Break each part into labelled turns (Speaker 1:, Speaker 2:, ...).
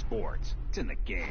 Speaker 1: sports. It's in the game.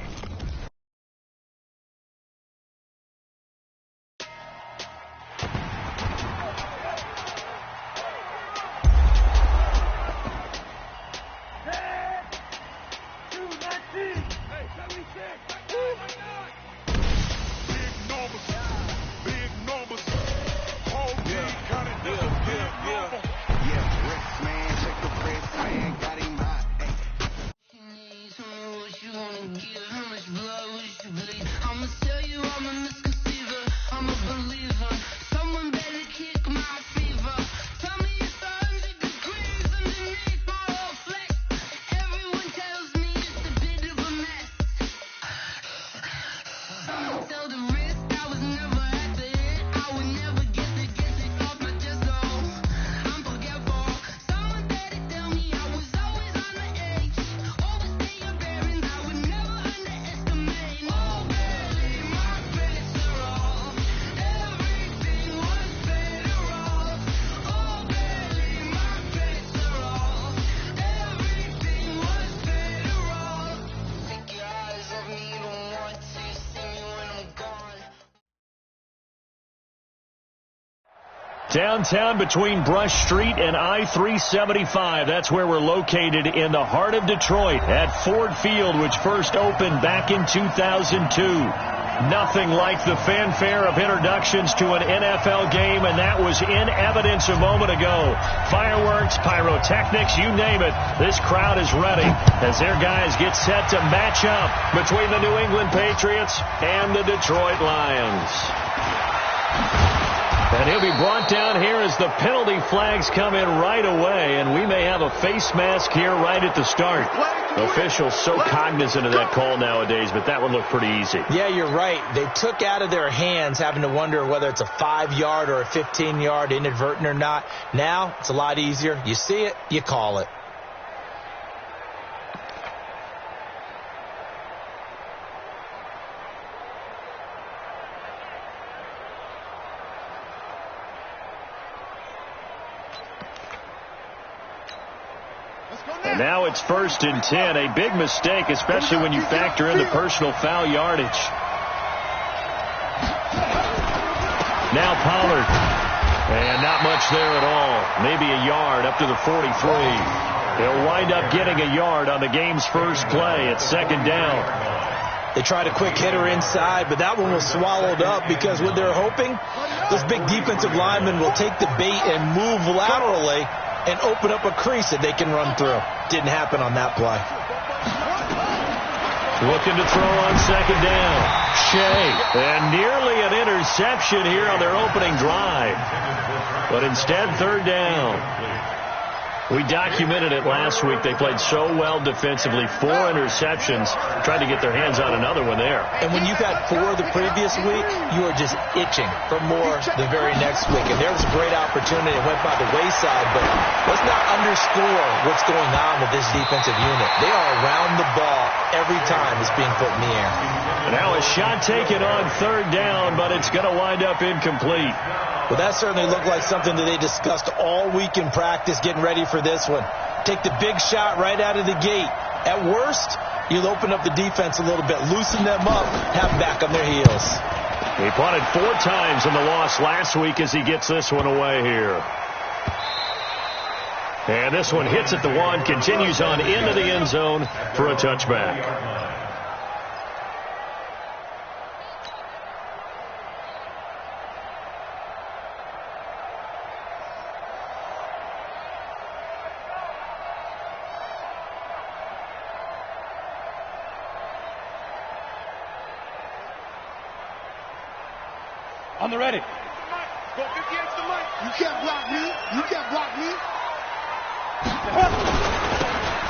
Speaker 2: Downtown between Brush Street and I-375. That's where we're located in the heart of Detroit at Ford Field, which first opened back in 2002. Nothing like the fanfare of introductions to an NFL game, and that was in evidence a moment ago. Fireworks, pyrotechnics, you name it. This crowd is ready as their guys get set to match up between the New England Patriots and the Detroit Lions. And he'll be brought down here as the penalty flags come in right away, and we may have a face mask here right at the start. Officials so cognizant of that call nowadays, but that would look pretty easy.
Speaker 3: Yeah, you're right. They took out of their hands having to wonder whether it's a 5-yard or a 15-yard inadvertent or not. Now it's a lot easier. You see it, you call it.
Speaker 2: And now it's 1st and 10. A big mistake, especially when you factor in the personal foul yardage. Now Pollard. And not much there at all. Maybe a yard up to the 43. He'll wind up getting a yard on the game's first play at 2nd down.
Speaker 3: They tried a quick hitter inside, but that one was swallowed up because what they're hoping, those big defensive linemen will take the bait and move laterally and open up a crease that they can run through. Didn't happen on that play.
Speaker 2: Looking to throw on 2nd down. Shea. And nearly an interception here on their opening drive. But instead, 3rd down. We documented it last week. They played so well defensively. 4 interceptions. Tried to get their hands on another one there.
Speaker 3: And when you've had 4 the previous week, you are just itching for more the very next week. And there was a great opportunity. It went by the wayside, but let's not underscore what's going on with this defensive unit. They are around the ball every time it's being put in the air.
Speaker 2: Now a shot taken on 3rd down, but it's going to wind up incomplete.
Speaker 3: Well, that certainly looked like something that they discussed all week in practice getting ready for this one. Take the big shot right out of the gate. At worst, you'll open up the defense a little bit, loosen them up, have them back on their heels.
Speaker 2: He punted 4 times in the loss last week as he gets this one away here. And this one hits at the 1, continues on into the end zone for a touchback.
Speaker 4: On the ready.
Speaker 5: Go 50 extra line. You can't block me. You can't block me.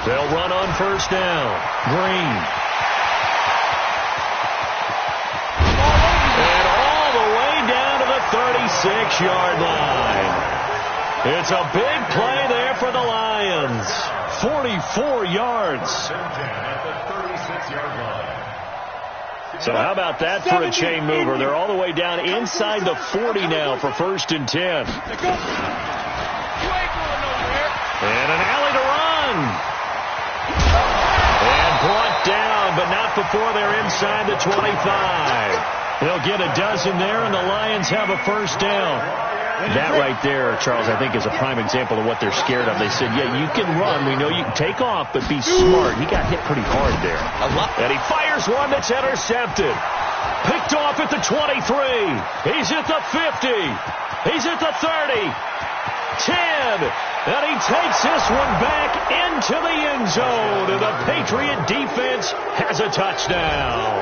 Speaker 2: They'll run on 1st down. Green. And all the way down to the 36-yard line. It's a big play there for the Lions. 44 yards. So how about that for a chain mover? They're all the way down inside the 40 now for 1st and 10. And an alley to run. And brought down half before they're inside the 25. They'll get a dozen there, and the Lions have a first down. That right there, Charles, I think is a prime example of what they're scared of. They said, yeah, you can run. We know you can take off, but be smart. He got hit pretty hard there. And he fires one that's intercepted. Picked off at the 23. He's at the 50. He's at the 30. 10. And he takes this one back into the end zone. And the Patriot defense has a touchdown.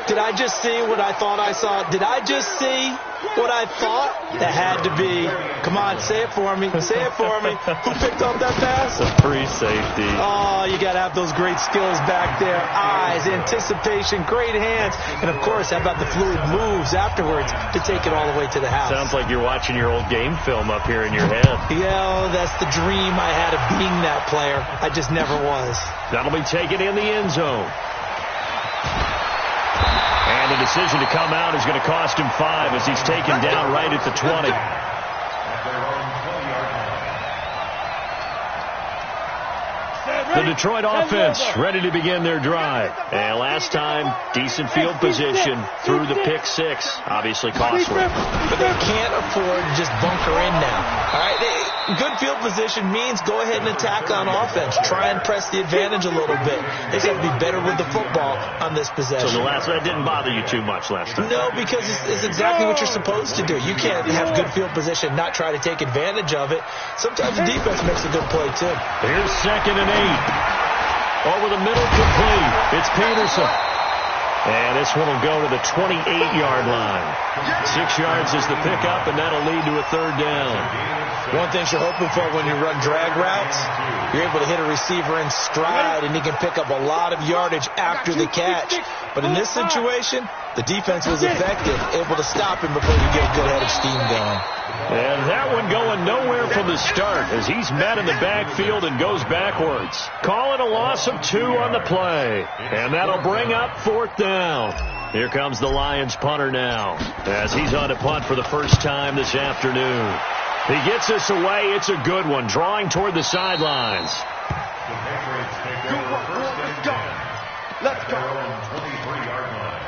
Speaker 3: Did I just see what I thought I saw? Did I just see what I thought? That had to be. Come on, say it for me. Say it for me. Who picked up that pass?
Speaker 2: The free safety.
Speaker 3: Oh, you got to have those great skills back there. Eyes, anticipation, great hands. And, of course, how about the fluid moves afterwards to take it all the way to the house?
Speaker 2: Sounds like you're watching your old game film up here in your head.
Speaker 3: Yeah, that's the dream I had of being that player. I just never was.
Speaker 2: That'll be taken in the end zone. And the decision to come out is going to cost him 5 as he's taken down right at the 20. The Detroit offense ready to begin their drive. And last time, decent field position through the pick 6. Obviously costly.
Speaker 3: But they can't afford to just bunker in now. All right, good field position means go ahead and attack on offense. Try and press the advantage a little bit. They just have to be better with the football on this possession.
Speaker 2: So that didn't bother you too much last time?
Speaker 3: No, because it's exactly what you're supposed to do. You can't have good field position, not try to take advantage of it. Sometimes the defense makes a good play, too.
Speaker 2: Here's 2nd and 8. Over the middle, complete. It's Peterson. And this one will go to the 28-yard line. 6 yards is the pickup, and that'll lead to a 3rd down.
Speaker 3: One thing you're hoping for when you run drag routes, you're able to hit a receiver in stride, and he can pick up a lot of yardage after the catch. But in this situation, the defense was effective, able to stop him before you get a good head of steam going.
Speaker 2: And that one going nowhere from the start as he's met in the backfield and goes backwards. Calling a loss of 2 on the play. And that'll bring up 4th down. Here comes the Lions punter now as he's on to punt for the first time this afternoon. He gets this away. It's a good one, drawing toward the sidelines.
Speaker 5: Good work, let's go. Let's go. 23-yard line.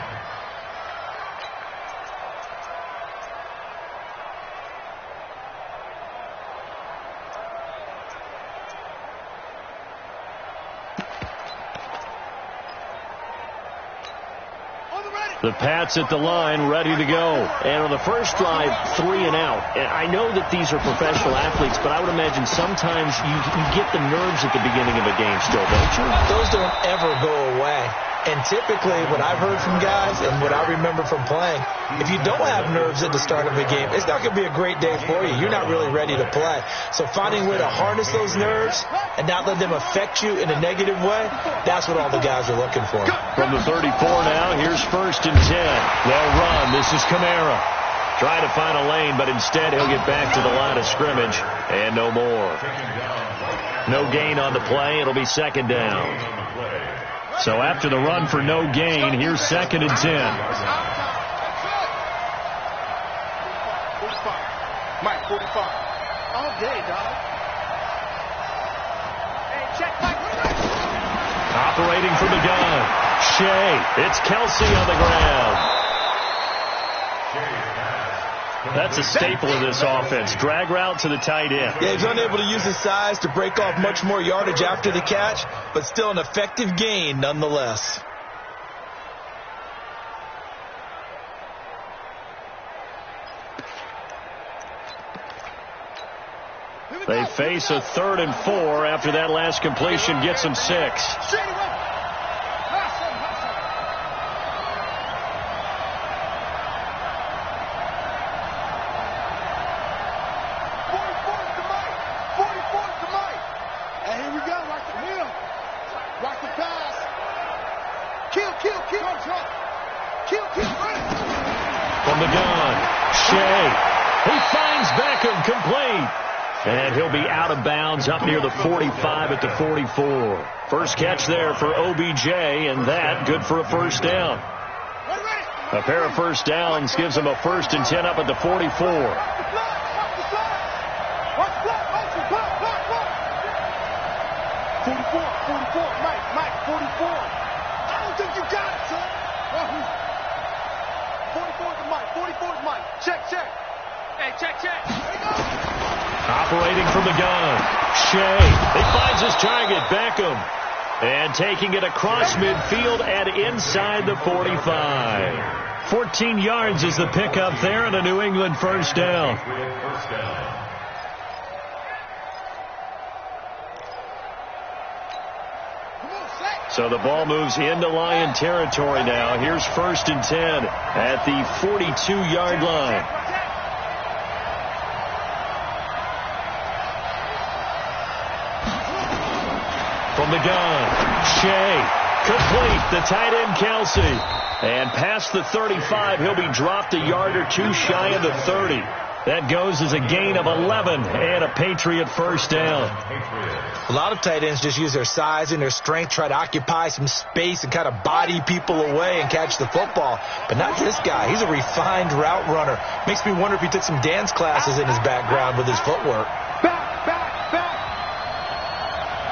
Speaker 2: The Pats at the line, ready to go. And on the first drive, 3 and out. And I know that these are professional athletes, but I would imagine sometimes you get the nerves at the beginning of a game still, don't you?
Speaker 3: Those don't ever go away. And typically, what I've heard from guys and what I remember from playing, if you don't have nerves at the start of a game, it's not going to be a great day for you. You're not really ready to play. So finding a way to harness those nerves and not let them affect you in a negative way, that's what all the guys are looking for.
Speaker 2: From the 34 now, here's 1st and 10. They'll run. This is Kamara. Trying to find a lane, but instead he'll get back to the line of scrimmage. And no more. No gain on the play. It'll be 2nd down. So after the run for no gain, here's 2nd and 10.
Speaker 5: 45. Mike, 45. All day, dog. Hey, check Mike.
Speaker 2: Operating from the gun. Shea. It's Kelsey on the ground. That's a staple of this offense. Drag route to the tight end.
Speaker 3: Yeah, he's unable to use his size to break off much more yardage after the catch, but still an effective gain nonetheless.
Speaker 2: They face a 3rd and 4 after that last completion gets them 6. From the gun, Shea. He finds Beckham, complete. And he'll be out of bounds up near the 45 at the 44. First catch there for OBJ, and that good for a 1st down. A pair of 1st downs gives him a 1st and 10 up at the 44.
Speaker 5: 44, Mike, 44. I don't think you got it, son. 44 to Mike, 44 to Mike. Check. Hey, check. There you go.
Speaker 2: Operating from the gun. Shea. He finds his target, Beckham. And taking it across midfield and inside the 45. 14 yards is the pickup there and a New England first down. So the ball moves into Lion territory now. Here's 1st and 10 at the 42-yard line. From the gun, Shea, complete, the tight end Kelsey. And past the 35, he'll be dropped a yard or two shy of the 30. That goes as a gain of 11 and a Patriot first down.
Speaker 3: A lot of tight ends just use their size and their strength, try to occupy some space and kind of body people away and catch the football. But not this guy. He's a refined route runner. Makes me wonder if he took some dance classes in his background with his footwork.
Speaker 5: Back.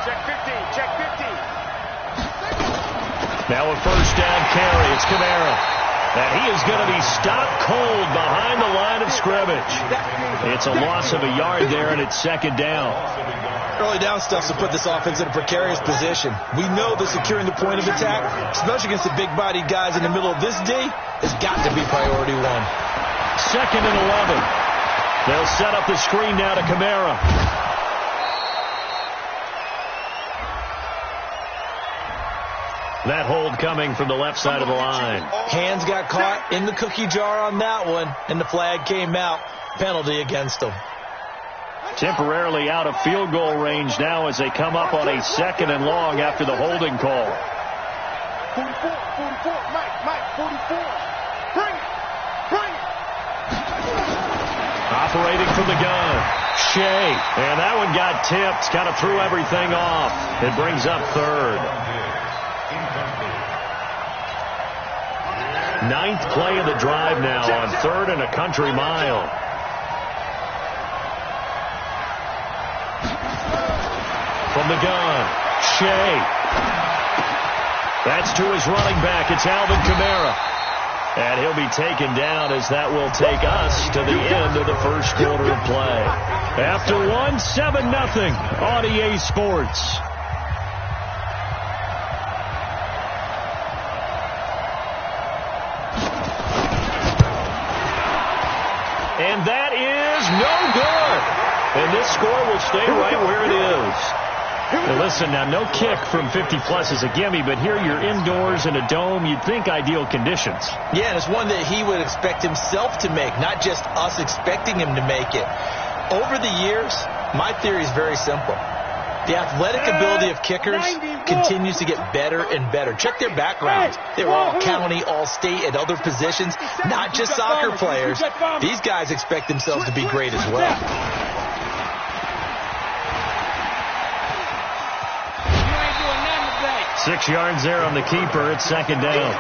Speaker 5: Check 15.
Speaker 2: Now a first down carry. It's Kamara. And he is going to be stopped cold behind the line of scrimmage. It's a loss of a yard there, and it's 2nd down.
Speaker 3: Early down stuff to put this offense in a precarious position. We know that securing the point of attack, especially against the big-bodied guys in the middle of this D, has got to be priority one.
Speaker 2: 2nd and 11. They'll set up the screen now to Kamara. That hold coming from the left side of the line.
Speaker 3: Hands got caught in the cookie jar on that one, and the flag came out. Penalty against them.
Speaker 2: Temporarily out of field goal range now as they come up on a 2nd and long after the holding call.
Speaker 5: 44, Mike, 44. Bring it.
Speaker 2: Operating from the gun. Shea. And that one got tipped. Kind of threw everything off. It brings up 3rd. 9th play of the drive now on 3rd and a country mile. From the gun, Shea. That's to his running back. It's Alvin Kamara. And he'll be taken down as that will take us to the end of the first quarter of play. After 1, 7-0 on EA Sports. And that is no good. And this score will stay right where it is. Now listen, now no kick from 50-plus is a gimme, but here you're indoors in a dome. You'd think ideal conditions.
Speaker 3: Yeah, and it's one that he would expect himself to make, not just us expecting him to make it. Over the years, my theory is very simple. The athletic ability of kickers continues to get better and better. Check their backgrounds. They're all county, all state, at other positions, not just soccer players. These guys expect themselves to be great as well.
Speaker 2: 6 yards there on the keeper. It's 2nd down.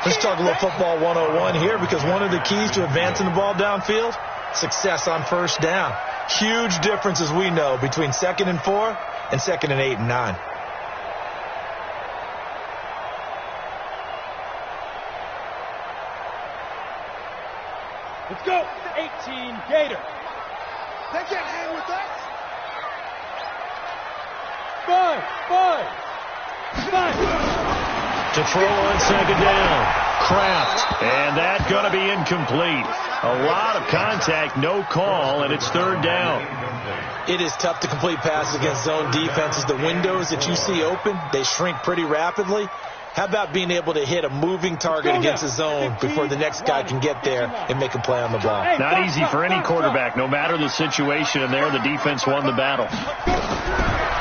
Speaker 3: Let's talk a little football 101 here, because one of the keys to advancing the ball downfield, success on 1st down. Huge difference, as we know, between 2nd and 4 and 2nd and 8 and 9.
Speaker 4: Let's go. 18 Gator.
Speaker 5: They can't hang with us.
Speaker 4: 5.
Speaker 2: To throw on 2nd down. Kraft. And that's going to be incomplete. A lot of contact, no call, and it's 3rd down.
Speaker 3: It is tough to complete passes against zone defenses. The windows that you see open, they shrink pretty rapidly. How about being able to hit a moving target against a zone before the next guy can get there and make a play on the ball?
Speaker 2: Not easy for any quarterback, no matter the situation, and there the defense won the battle.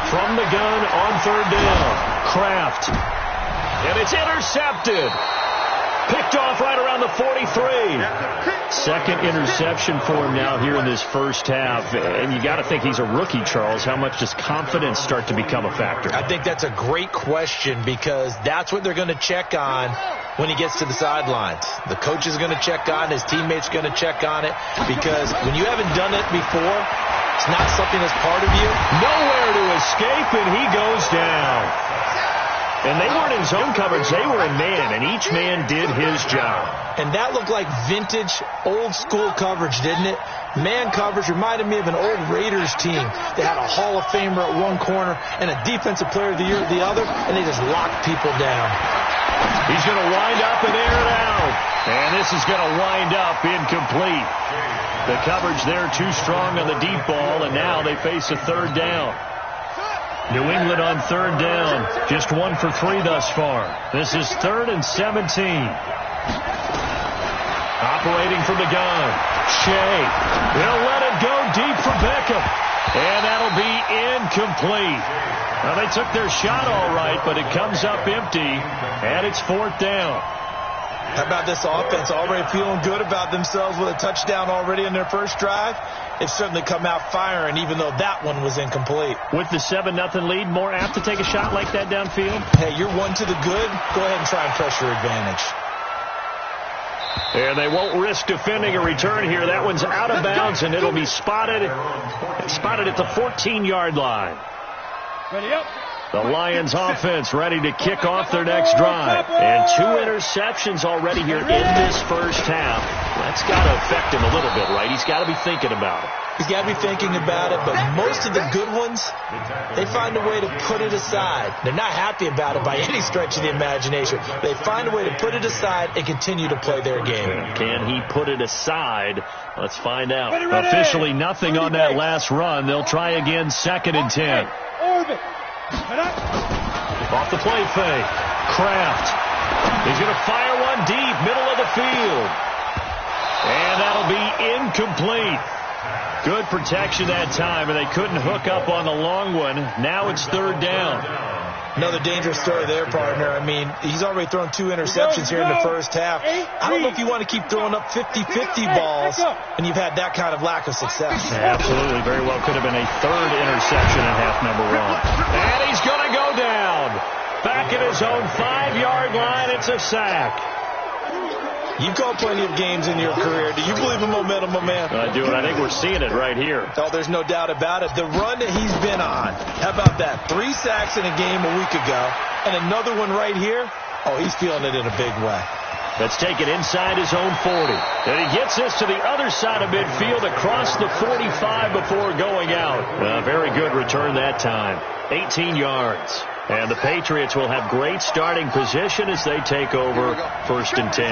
Speaker 2: From the gun on 3rd down, Kraft. And it's intercepted. Picked off right around the 43. 2nd interception for him now here in this first half. And you got to think he's a rookie, Charles. How much does confidence start to become a factor?
Speaker 3: I think that's a great question, because that's what they're going to check on when he gets to the sidelines. The coach is going to check on, his teammates going to check on it, because when you haven't done it before, it's not something that's part of you.
Speaker 2: Nowhere to escape, and he goes And they weren't in zone coverage. They were in man, and each man did his job.
Speaker 3: And that looked like vintage, old-school coverage, didn't it? Man coverage reminded me of an old Raiders team. They had a Hall of Famer at one corner and a Defensive Player of the Year at the other, and they just locked people down.
Speaker 2: He's going to wind up and air it out. And this is going to wind up incomplete. The coverage there too strong on the deep ball, and now they face a third down. New England on third down. Just 1 for 3 thus far. This is 3rd and 17. Operating from the gun. Shea. He'll let it go deep for Beckham. And that'll be incomplete. Well, they took their shot all right, but it comes up empty, and it's 4th down.
Speaker 3: How about this offense already feeling good about themselves with a touchdown already in their first drive? They've certainly come out firing, even though that one was incomplete.
Speaker 2: With the 7-0 lead, more apt to take a shot like that downfield?
Speaker 3: Hey, you're 1 to the good. Go ahead and try and press your advantage.
Speaker 2: And they won't risk defending a return here. That one's out of bounds, and it'll be spotted at the 14-yard line.
Speaker 4: Ready up.
Speaker 2: The Lions offense ready to kick off their next drive. And 2 interceptions already here in this first half. That's got to affect him a little bit, right? He's got to be thinking about it.
Speaker 3: He's got to be thinking about it, but most of the good ones, they find a way to put it aside. They're not happy about it by any stretch of the imagination. They find a way to put it aside and continue to play their game.
Speaker 2: Can he put it aside? Let's find out. Officially nothing on that last run. They'll try again, 2nd and 10. Off the play fake. Kraft. He's going to fire one deep, middle of the field. And that'll be incomplete. Good protection that time, and they couldn't hook up on the long one. Now it's 3rd down.
Speaker 3: Another dangerous story there, partner. I mean, he's already thrown 2 interceptions here in the first half. I don't know if you want to keep throwing up 50-50 balls, and you've had that kind of lack of success.
Speaker 2: Yeah, absolutely. Very well could have been a 3rd interception in half number 1. And he's going to go down. Back at his own 5-yard line, it's a sack.
Speaker 3: You've called plenty of games in your career. Do you believe in momentum, my man?
Speaker 2: I do, and I think we're seeing it right here.
Speaker 3: Oh, there's no doubt about it. The run that he's been on, how about that? 3 sacks in a game a week ago, and another one right here. Oh, he's feeling it in a big way.
Speaker 2: Let's take it inside his own 40. And he gets this to the other side of midfield across the 45 before going out. Very good return that time. 18 yards. And the Patriots will have great starting position as they take over 1st and 10.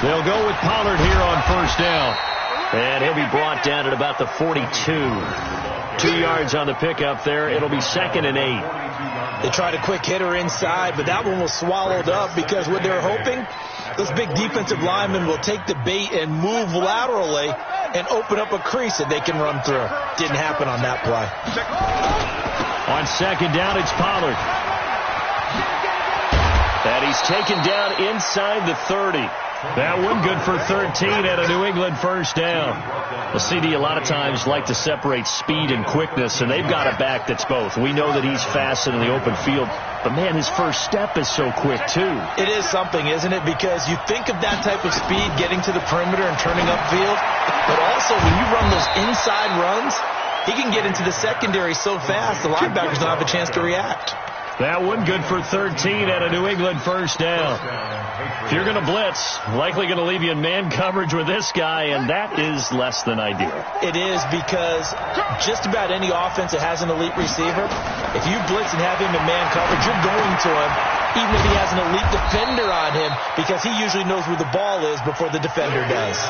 Speaker 2: They'll go with Pollard here on 1st down. And he'll be brought down at about the 42. 2 yards on the pickup there. It'll be 2nd and 8.
Speaker 3: They tried a quick hitter inside, but that one was swallowed up because what they're hoping, those big defensive linemen will take the bait and move laterally and open up a crease that they can run through. Didn't happen on that play.
Speaker 2: On 2nd down, it's Pollard. And he's taken down inside the 30. That one good for 13 at a New England 1st down. The CD a lot of times like to separate speed and quickness, and they've got a back that's both. We know that he's fast in the open field, but, man, his first step is so quick, too.
Speaker 3: It is something, isn't it? Because you think of that type of speed getting to the perimeter and turning upfield, but also when you run those inside runs, he can get into the secondary so fast the linebackers don't have a chance to react.
Speaker 2: That one good for 13 at a New England 1st down. If you're going to blitz, likely going to leave you in man coverage with this guy, and that is less than ideal.
Speaker 3: It is, because just about any offense that has an elite receiver, if you blitz and have him in man coverage, you're going to him, even if he has an elite defender on him, because he usually knows where the ball is before the defender does.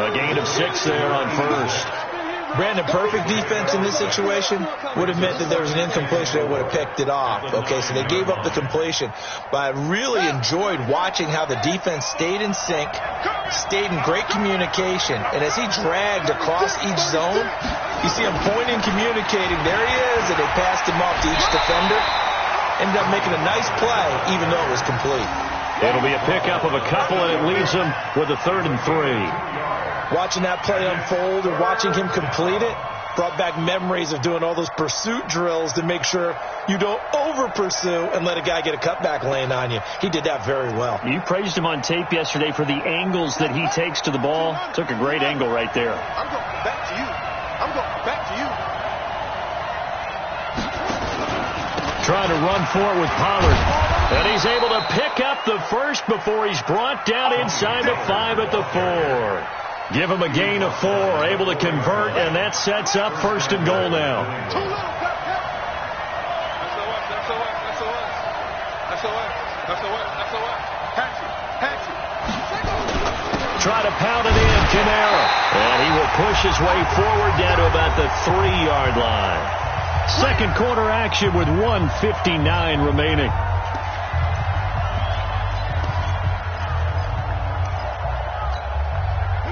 Speaker 2: A gain of 6 there on 1st.
Speaker 3: Brandon, perfect defense in this situation would have meant that there was an incompletion that would have picked it off. Okay, so they gave up the completion. But I really enjoyed watching how the defense stayed in sync, stayed in great communication. And as he dragged across each zone, you see him pointing, communicating. There he is, and they passed him off to each defender. Ended up making a nice play, even though it was complete.
Speaker 2: It'll be a pickup of a couple, and it leaves them with a 3rd and 3.
Speaker 3: Watching that play unfold or watching him complete it brought back memories of doing all those pursuit drills to make sure you don't over-pursue and let a guy get a cutback lane on you. He did that very well.
Speaker 2: You praised him on tape yesterday for the angles that he takes to the ball. Took a great angle right there.
Speaker 5: I'm going back to you. I'm going back to you.
Speaker 2: trying to run for it with Pollard. And he's able to pick up the first before he's brought down inside the 5 at the 4. Give him a gain of 4, able to convert, and that sets up 1st and goal now. Try to pound it in, Kamara. And he will push his way forward down to about the 3-yard line. Second quarter action with 1:59 remaining.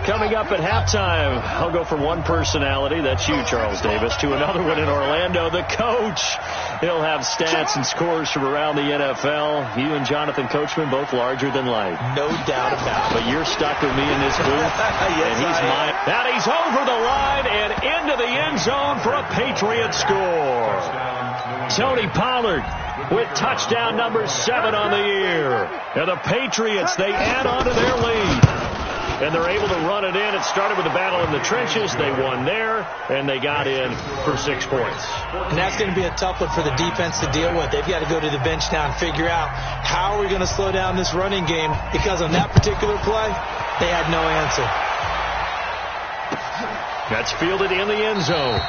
Speaker 2: Coming up at halftime, I'll go from one personality, that's you, Charles Davis, to another one in Orlando, the coach. He'll have stats and scores from around the NFL. You and Jonathan Coachman, both larger than life.
Speaker 3: No doubt about it.
Speaker 2: But you're stuck with me in this booth.
Speaker 3: Yes,
Speaker 2: and he's mine. Now he's over the line and into the end zone for a Patriot score. Tony Pollard with touchdown number 7 on the year. And the Patriots, they add on to their lead. And they're able to run it in. It started with a battle in the trenches. They won there, and they got in for 6 points.
Speaker 3: And that's going to be a tough one for the defense to deal with. They've got to go to the bench now and figure out how are we going to slow down this running game, because on that particular play, they had no answer.
Speaker 2: That's fielded in the end zone.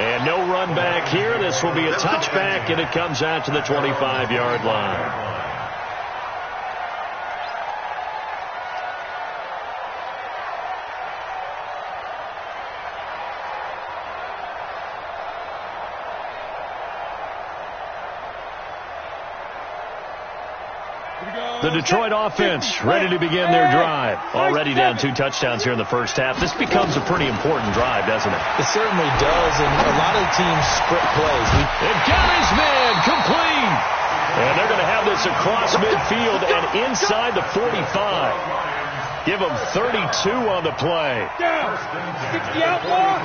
Speaker 2: And no run back here. This will be a touchback, and it comes out to the 25-yard line. The Detroit offense ready to begin their drive. Already down 2 touchdowns here in the first half. This becomes a pretty important drive, doesn't it?
Speaker 3: It certainly does, and a lot of teams sprint plays.
Speaker 2: And got his man complete. And they're going to have this across midfield and inside the 45. Give them 32 on the play.
Speaker 4: Down. 60 out more.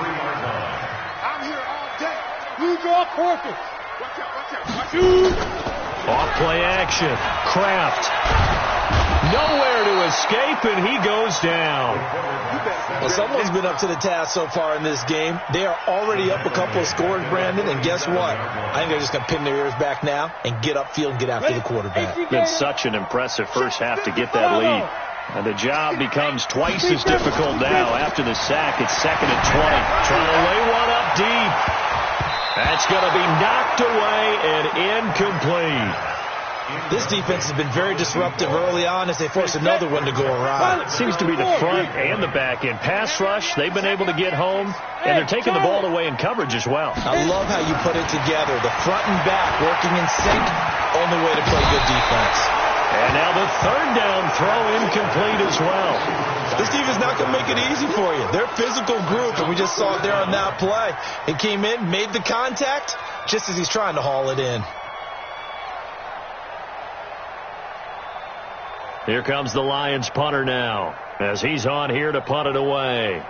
Speaker 5: I'm here all day.
Speaker 4: Blue draw perfect.
Speaker 5: Watch out.
Speaker 2: Off play action. Kraft. Nowhere to escape, and he goes down.
Speaker 3: Well, someone's been up to the task so far in this game. They are already up a couple of scores, Brandon, and guess what? I think they're just going to pin their ears back now and get upfield and get after the quarterback.
Speaker 2: It's been such an impressive first half to get that lead. And the job becomes twice as difficult now. After the sack, it's 2nd and 20. Trying to lay one up deep. That's going to be knocked away and incomplete.
Speaker 3: This defense has been very disruptive early on as they force another one to go around.
Speaker 2: It seems to be the front and the back end. Pass rush, they've been able to get home, and they're taking the ball away in coverage as well.
Speaker 3: I love how you put it together. The front and back working in sync, only way to play good defense.
Speaker 2: And now the 3rd down throw incomplete as well.
Speaker 3: This defense is not going to make it easy for you. They're a physical group, and we just saw it there on that play. He came in, made the contact, just as he's trying to haul it in.
Speaker 2: Here comes the Lions punter now, as he's on here to punt it away.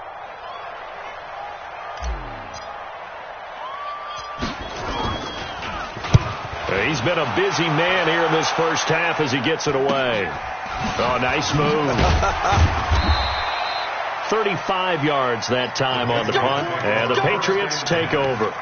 Speaker 2: He's been a busy man here in this first half as he gets it away. Oh, nice move. 35 yards that time on the punt, and the Patriots take over.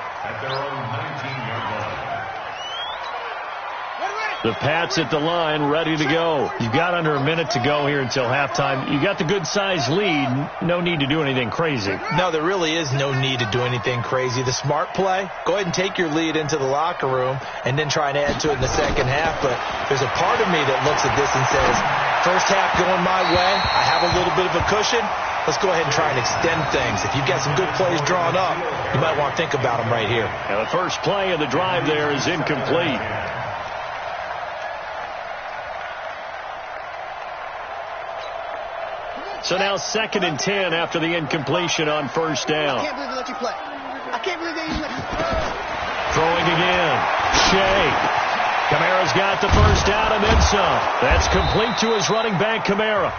Speaker 2: The Pats at the line, ready to go. You've got under a minute to go here until halftime. You got the good-sized lead. No need to do anything crazy.
Speaker 3: No, there really is no need to do anything crazy. The smart play, go ahead and take your lead into the locker room and then try and add to it in the second half. But there's a part of me that looks at this and says, first half going my way, I have a little bit of a cushion. Let's go ahead and try and extend things. If you've got some good plays drawn up, you might want to think about them right here.
Speaker 2: Now the first play of the drive there is incomplete. So now 2nd and 10 after the incompletion on first down.
Speaker 5: I can't believe they let you play. I can't believe they let you play.
Speaker 2: Throwing again. Shea. Kamara's got the first down and then some. That's complete to his running back, Kamara.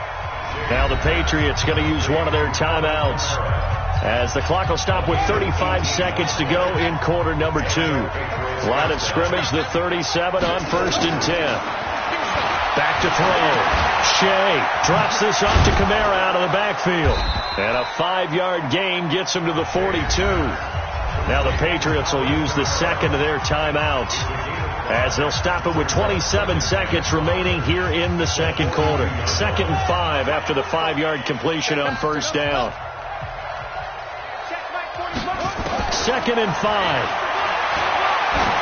Speaker 2: Now the Patriots going to use one of their timeouts, as the clock will stop with 35 seconds to go in quarter number 2. Line of scrimmage, the 37 on 1st and 10. Back to throw. Shea drops this off to Kamara out of the backfield. And a 5-yard gain gets him to the 42. Now the Patriots will use the second of their timeouts. as they'll stop it with 27 seconds remaining here in the second quarter. 2nd and 5 after the 5-yard completion on first down. 2nd and 5.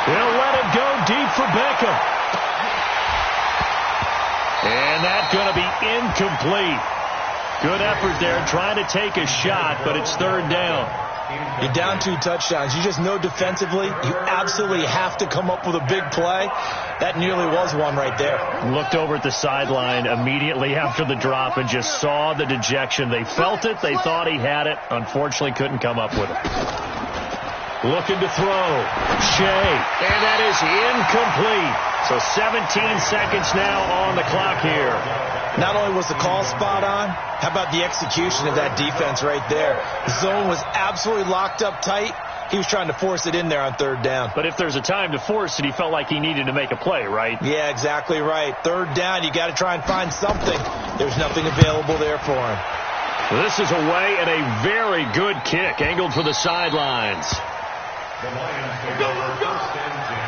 Speaker 2: He'll let it go deep for Beckham. And that's going to be incomplete. Good effort there trying to take a shot, but it's 3rd down.
Speaker 3: You're down 2 touchdowns. You just know defensively you absolutely have to come up with a big play. That nearly was one right there.
Speaker 2: Looked over at the sideline immediately after the drop and just saw the dejection. They felt it. They thought he had it. Unfortunately, couldn't come up with it. Looking to throw. Shea. And that is incomplete. So 17 seconds now on the clock here.
Speaker 3: Not only was the call spot on, how about the execution of that defense right there? The zone was absolutely locked up tight. He was trying to force it in there on 3rd down.
Speaker 2: But if there's a time to force it, he felt like he needed to make a play, right?
Speaker 3: Yeah, exactly right. 3rd down, you got to try and find something. There's nothing available there for him.
Speaker 2: This is away and a very good kick, angled for the sidelines.
Speaker 1: The Lions take over 1st and 10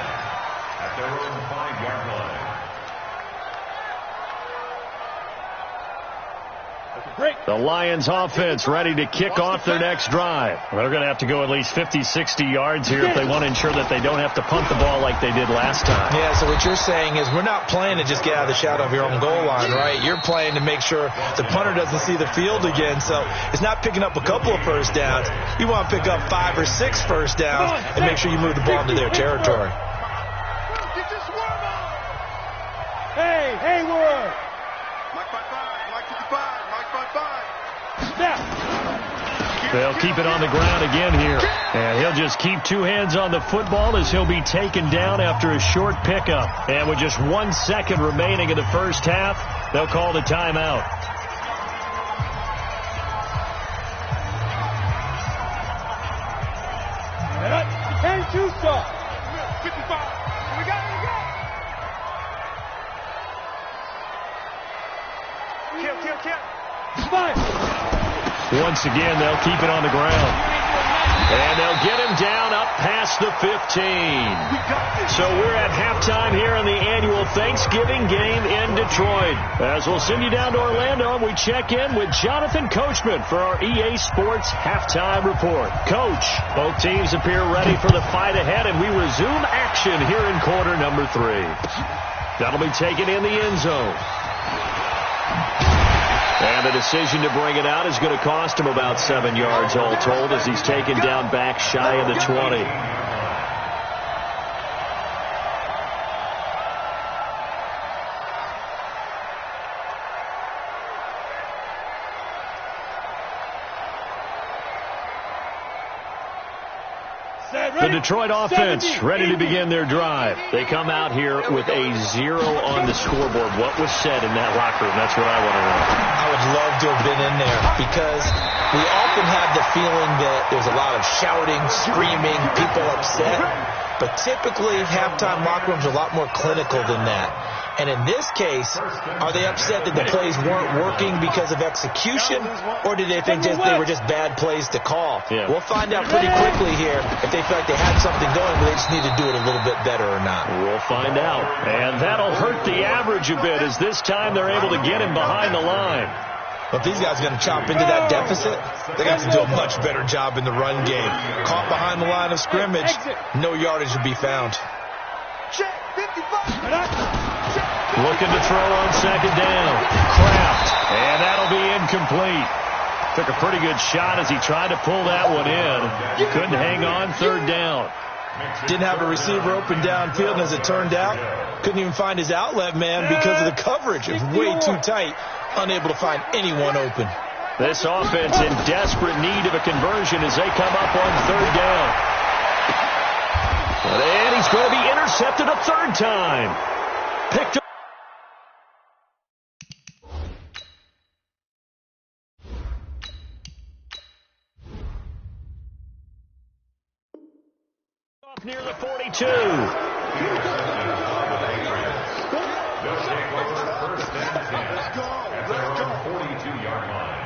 Speaker 1: at their own 5-yard line.
Speaker 2: The Lions offense ready to kick off their next drive. They're going to have to go at least 50, 60 yards here if they want to ensure that they don't have to punt the ball like they did last time.
Speaker 3: Yeah, so what you're saying is we're not playing to just get out of the shadow of your own goal line, right? You're playing to make sure the punter doesn't see the field again. So it's not picking up a couple of first downs. You want to pick up 5 or 6 first downs and make sure you move the ball into their territory.
Speaker 4: Hey, Hayward!
Speaker 5: Mike 5-5, Mike 55, Mike 5-5.
Speaker 4: Snap!
Speaker 2: They'll keep it on the ground again here. And he'll just keep 2 hands on the football as he'll be taken down after a short pickup. And with just 1 second remaining in the first half, they'll call the timeout.
Speaker 4: Can't shoot, sir.
Speaker 5: 55. We got it. Kill.
Speaker 4: Fine.
Speaker 2: Once again, they'll keep it on the ground. And they'll get him down up past the 15. So we're at halftime here in the annual Thanksgiving game in Detroit. As we'll send you down to Orlando, and we check in with Jonathan Coachman for our EA Sports Halftime Report. Coach, both teams appear ready for the fight ahead, and we resume action here in quarter number 3. That'll be taken in the end zone. And the decision to bring it out is going to cost him about 7 yards all told as he's taken down back shy of the 20. The Detroit offense ready to begin their drive. They come out here with a 0 on the scoreboard. What was said in that locker room? That's what I want to know.
Speaker 3: I would love to have been in there because we often have the feeling that there's a lot of shouting, screaming, people upset. But typically, halftime locker rooms are a lot more clinical than that. And in this case, are they upset that the plays weren't working because of execution, or did they think they were just bad plays to call?
Speaker 2: Yeah.
Speaker 3: We'll find out pretty quickly here if they feel like they had something going, but they just need to do it a little bit better or not.
Speaker 2: We'll find out. And that'll hurt the average a bit as this time they're able to get him behind the line.
Speaker 3: But these guys are going to chop into that deficit. They're going to have to do a much better job in the run game. Caught behind the line of scrimmage, no yardage to be found.
Speaker 5: Check, 55.
Speaker 2: Looking to throw on second down. Kraft. And that'll be incomplete. Took a pretty good shot as he tried to pull that one in. Couldn't hang on, third down.
Speaker 3: Didn't have a receiver open downfield, and as it turned out, couldn't even find his outlet man because of the coverage. It was way too tight, unable to find anyone open.
Speaker 2: This offense in desperate need of a conversion as they come up on third down. And he's going to be intercepted a third time. Picked up. Near the 42.
Speaker 1: They'll take over 1st and 10 at their own 42-yard line.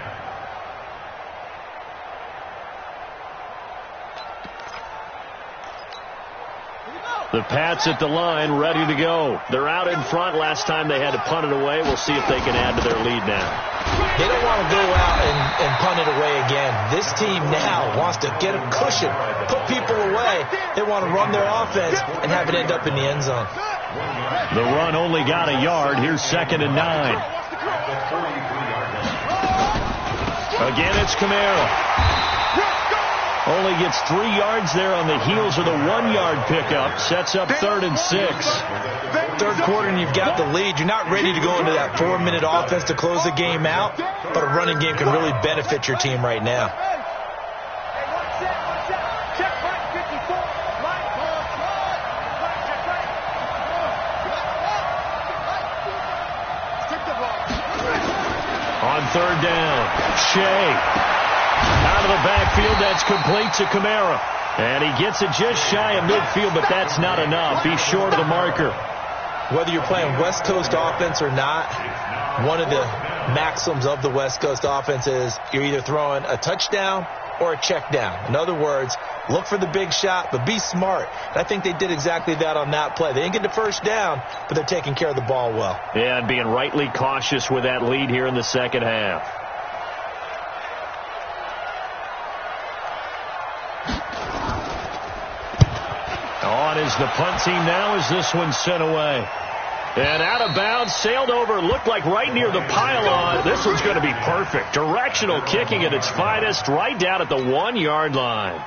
Speaker 2: The Pats at the line, ready to go. They're out in front. Last time they had to punt it away. We'll see if they can add to their lead now.
Speaker 3: They don't want to go out and punt it away again. This team now wants to get a cushion, put people away. They want to run their offense and have it end up in the end zone.
Speaker 2: The run only got a yard. Here's 2nd and 9. Again, it's Kamara. Only gets 3 yards there on the heels of the 1-yard pickup. Sets up 3rd and 6.
Speaker 3: Third quarter and you've got the lead. You're not ready to go into that 4-minute offense to close the game out, but a running game can really benefit your team right now.
Speaker 2: On 3rd down, Shea. Out of the backfield, that's complete to Kamara. And he gets it just shy of midfield, but that's not enough. He's short of the marker.
Speaker 3: Whether you're playing West Coast offense or not, one of the maxims of the West Coast offense is you're either throwing a touchdown or a check down. In other words, look for the big shot, but be smart. And I think they did exactly that on that play. They didn't get the first down, but they're taking care of the ball well.
Speaker 2: Yeah, and being rightly cautious with that lead here in the second half. On is the punt team now as this one's sent away. And out of bounds, sailed over, looked like right near the pylon. This one's going to be perfect. Directional kicking at its finest, right down at the 1-yard line.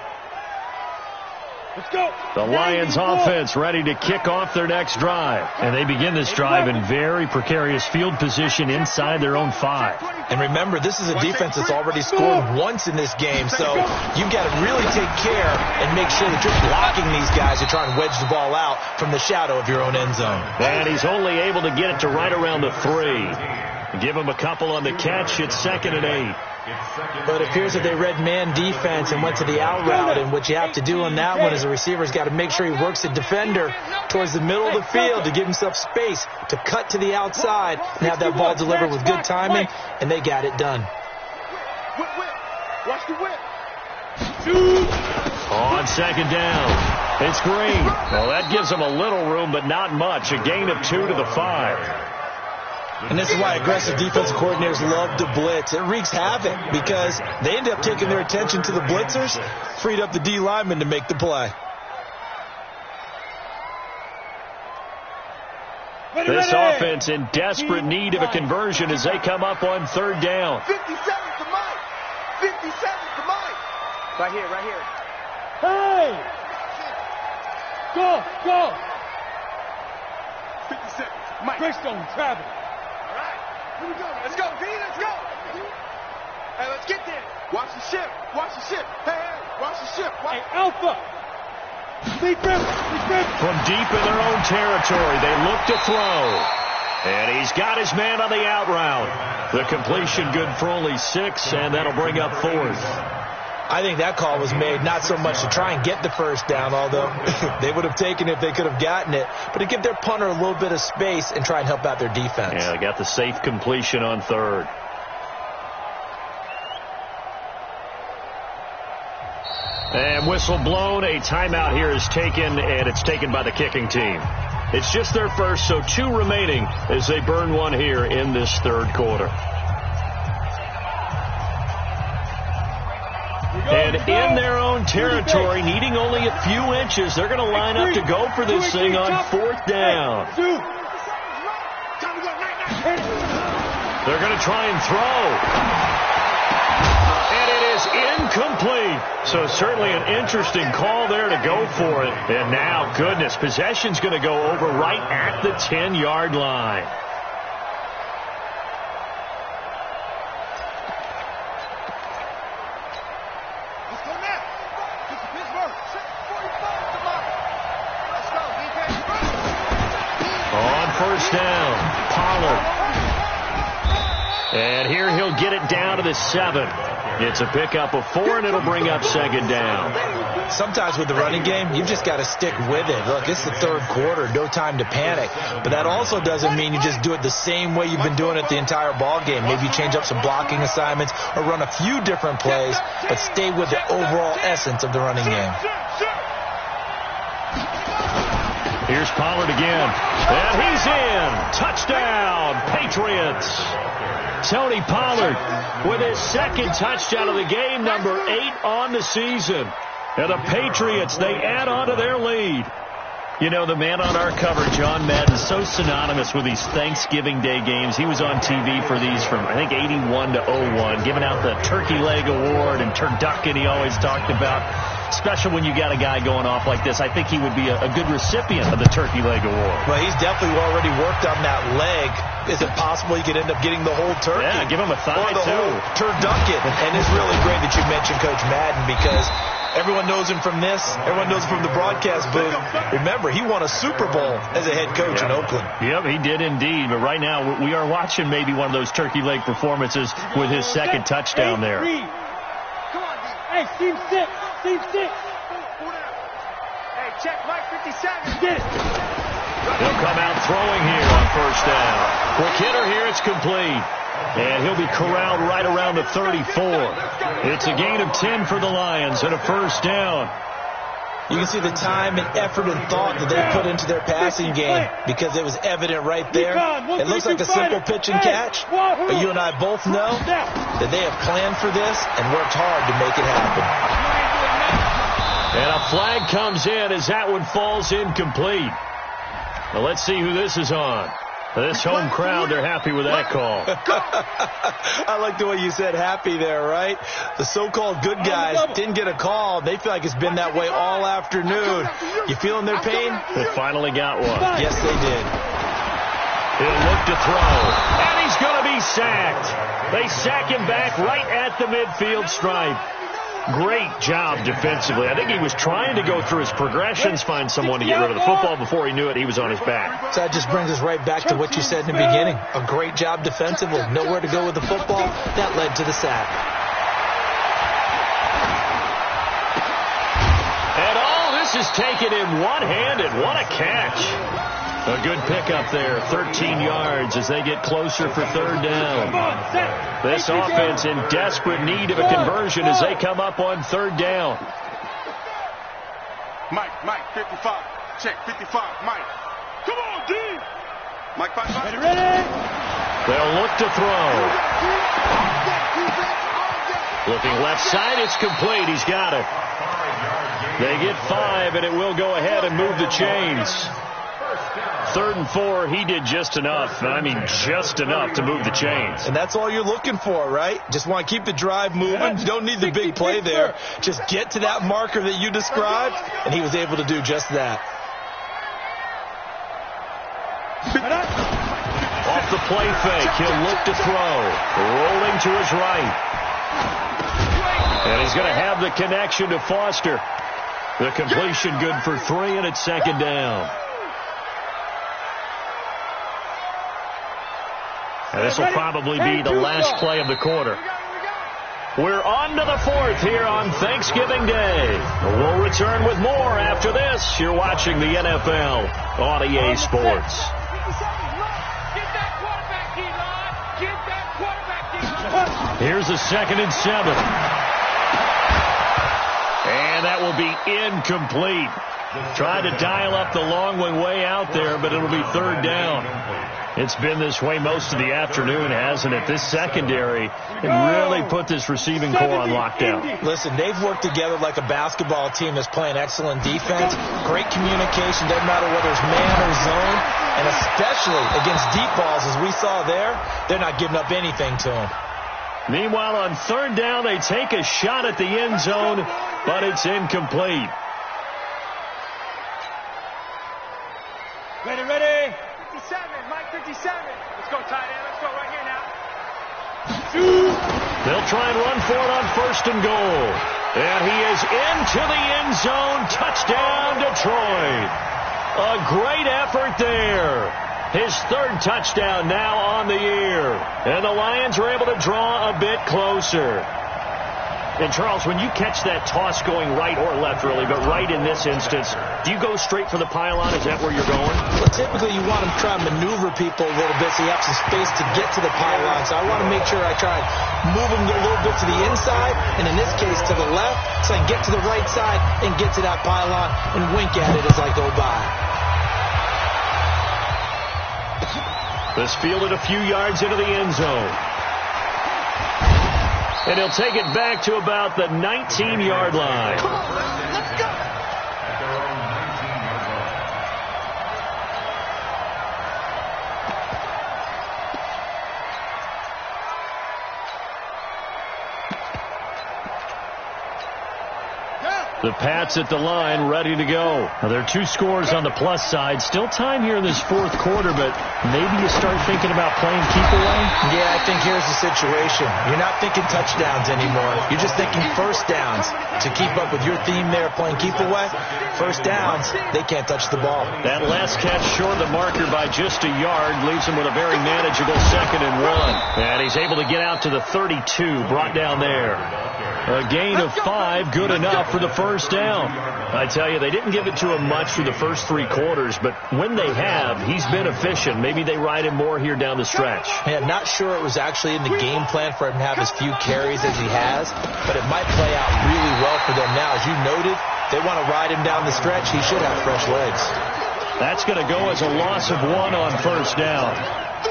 Speaker 4: Let's go.
Speaker 2: The Lions offense ready to kick off their next drive. And they begin this drive in very precarious field position inside their own 5.
Speaker 3: And remember, this is a defense that's already scored once in this game, so you've got to really take care and make sure that you're blocking these guys to try and wedge the ball out from the shadow of your own end zone.
Speaker 2: And he's only able to get it to right around the 3. Give him a couple on the catch. It's 2nd and 8.
Speaker 3: But it appears that they read man defense and went to the out route, and what you have to do on that one is the receiver's got to make sure he works the defender towards the middle of the field to give himself space to cut to the outside and have that ball delivered with good timing, and they got it done.
Speaker 5: Watch the whip.
Speaker 2: On 2nd down, it's Green. Well, that gives them a little room, but not much. A gain of 2 to the 5.
Speaker 3: And this is why aggressive defensive coordinators love to blitz. It wreaks havoc because they end up taking their attention to the blitzers, freed up the D lineman to make the play.
Speaker 2: This offense in desperate need of a conversion as they come up on 3rd down.
Speaker 5: 57 to Mike. 57 to Mike. Right here.
Speaker 4: Hey! Go!
Speaker 5: 50 seconds. Mike.
Speaker 4: Greystone, travel.
Speaker 5: All right. Here we go. Let's go, V. Let's go. Hey, let's get there. Watch the ship. Hey, watch the ship.
Speaker 4: Hey, Alpha. Big rip.
Speaker 2: From deep in their own territory, they look to throw. And he's got his man on the out route. The completion good for only 6, and that'll bring up 4th.
Speaker 3: I think that call was made not so much to try and get the first down, although they would have taken it if they could have gotten it, but to give their punter a little bit of space and try and help out their defense.
Speaker 2: Yeah, they got the safe completion on 3rd. And whistle blown. A timeout here is taken, and it's taken by the kicking team. It's just their first, so 2 remaining as they burn one here in this 3rd quarter. And in their own territory, needing only a few inches, they're going to line up to go for this thing on 4th down. They're going to try and throw. And it is incomplete. So certainly an interesting call there to go for it. And now, goodness, possession's going to go over right at the 10-yard line. First down, Pollard. And here he'll get it down to the 7. It's a pickup of 4, and it'll bring up 2nd down.
Speaker 3: Sometimes with the running game, you've just got to stick with it. Look, it's the 3rd quarter, no time to panic. But that also doesn't mean you just do it the same way you've been doing it the entire ball game. Maybe you change up some blocking assignments or run a few different plays, but stay with the overall essence of the running game.
Speaker 2: Here's Pollard again. And he's in. Touchdown, Patriots. Tony Pollard with his second touchdown of the game, number 8 on the season. And the Patriots, they add on to their lead. You know, the man on our cover, John Madden, so synonymous with these Thanksgiving Day games. He was on TV for these from, I think, 81 to 01, giving out the Turkey Leg Award and turducken he always talked about. Special when you got a guy going off like this. I think he would be a good recipient of the Turkey Leg Award.
Speaker 3: Well, he's definitely already worked on that leg. Is it possible he could end up getting the whole turkey?
Speaker 2: Yeah, give him a thigh,
Speaker 3: or the
Speaker 2: too.
Speaker 3: whole turducken. And it's really great that you mentioned Coach Madden because everyone knows him from this. Everyone knows him from the broadcast booth. Remember, he won a Super Bowl as a head coach in Oakland.
Speaker 2: Yep, he did indeed. But right now, we are watching maybe one of those turkey leg performances with his second touchdown there.
Speaker 4: Hey, team 6. Team 6.
Speaker 5: Hey, check Mike 57.
Speaker 4: Get it.
Speaker 2: He'll come out throwing here on first down. Quick hitter here, it's complete. And he'll be corralled right around the 34. It's a gain of 10 for the Lions and a first down.
Speaker 3: You can see the time and effort and thought that they put into their passing game because it was evident right there. It looks like a simple pitch and catch, but you and I both know that they have planned for this and worked hard to make it happen.
Speaker 2: And a flag comes in as that one falls incomplete. Now let's see who this is on. This home crowd, they're happy with that call.
Speaker 3: I like the way you said happy there, right? The so-called good guys didn't get a call. They feel like it's been that way all afternoon. You feeling their pain?
Speaker 2: They finally got one.
Speaker 3: Yes, they did.
Speaker 2: He'll look to throw. And he's going to be sacked. They sack him back right at the midfield stripe. Great job defensively. I think he was trying to go through his progressions, find someone to get rid of the football. Before he knew it, he was on his back.
Speaker 3: So that just brings us right back to what you said in the beginning. A great job defensively. Nowhere to go with the football. That led to the sack.
Speaker 2: And all this is taken in one-handed. What a catch. A good pickup there, 13 yards as they get closer for third down. This offense in desperate need of a conversion as they come up on third down.
Speaker 5: Mike, 55. Check, 55. Mike. Come on, D. Mike, 55.
Speaker 4: Ready?
Speaker 2: They'll look to throw. Looking left side, it's complete. He's got it. They get 5, and it will go ahead and move the chains. 3rd and 4, he did just enough. I mean, just enough to move the chains.
Speaker 3: And that's all you're looking for, right? Just want to keep the drive moving. You don't need the big play there. Just get to that marker that you described, and he was able to do just that.
Speaker 2: Off the play fake, he'll look to throw. Rolling to his right. And he's going to have the connection to Foster. The completion good for 3, and it's second down. And this will probably be the last play of the quarter. We're on to the 4th here on Thanksgiving Day. We'll return with more after this. You're watching the NFL on EA Sports. Here's a 2nd and 7. And that will be incomplete. Tried to dial up the long one way out there, but it'll be third down. It's been this way most of the afternoon, hasn't it? This secondary really put this receiving core on lockdown.
Speaker 3: Listen, they've worked together like a basketball team that's playing excellent defense. Great communication, doesn't matter whether it's man or zone. And especially against deep balls, as we saw there, they're not giving up anything to them.
Speaker 2: Meanwhile, on third down, they take a shot at the end zone, but it's incomplete.
Speaker 4: Ready?
Speaker 5: 57, Mike 57. Let's go, tight end. Let's go right here now.
Speaker 2: They'll try and run for it on 1st and goal. And he is into the end zone. Touchdown, Detroit. A great effort there. His 3rd touchdown now on the year. And the Lions were able to draw a bit closer. And, Charles, when you catch that toss going right or left, really, but right in this instance, do you go straight for the pylon? Is that where you're going?
Speaker 3: Well, typically you want to try and maneuver people a little bit so you have some space to get to the pylon. So I want to make sure I try and move them a little bit to the inside, and in this case to the left, so I can get to the right side and get to that pylon and wink at it as I go by.
Speaker 2: This fielded a few yards into the end zone. And he'll take it back to about the 19-yard line.
Speaker 5: Come on, man. Let's go.
Speaker 1: At their own 19-yard line.
Speaker 2: The Pats at the line, ready to go. Now, there are 2 scores on the plus side. Still time here in this fourth quarter, but maybe you start thinking about playing keep away?
Speaker 3: Yeah, I think here's the situation. You're not thinking touchdowns anymore. You're just thinking first downs. To keep up with your theme there, playing keep away, first downs, they can't touch the ball.
Speaker 2: That last catch short of the marker by just a yard leaves him with a very manageable 2nd and 1. And he's able to get out to the 32, brought down there. A gain of 5, good enough for the first down. I tell you, they didn't give it to him much through the first 3 quarters, but when they have, he's been efficient. Maybe they ride him more here down the stretch.
Speaker 3: Yeah, not sure it was actually in the game plan for him to have as few carries as he has, but it might play out really well for them now. As you noted, they want to ride him down the stretch. He should have fresh legs.
Speaker 2: That's going to go as a loss of 1 on first down.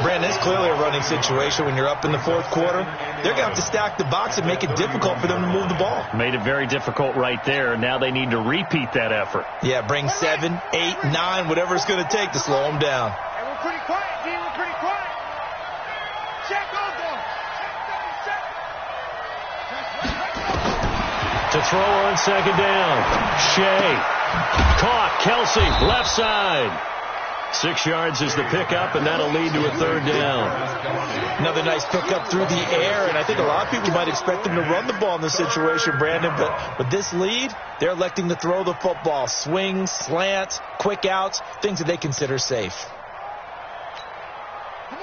Speaker 3: Brandon, it's clearly a running situation when you're up in the fourth quarter. They're going to have to stack the box and make it difficult for them to move the ball.
Speaker 2: Made it very difficult right there. Now they need to repeat that effort.
Speaker 3: Yeah, bring 7, 8, 9, whatever it's going to take to slow them down.
Speaker 5: Hey, we're pretty quiet, D. We're pretty quiet. Check on them.
Speaker 2: To throw on second down. Shea. Caught. Kelsey, left side. 6 yards is the pickup, and that'll lead to a third down.
Speaker 3: Another nice pickup through the air, and I think a lot of people might expect them to run the ball in this situation, Brandon, but with this lead, they're electing to throw the football. Swing, slant, quick outs, things that they consider safe.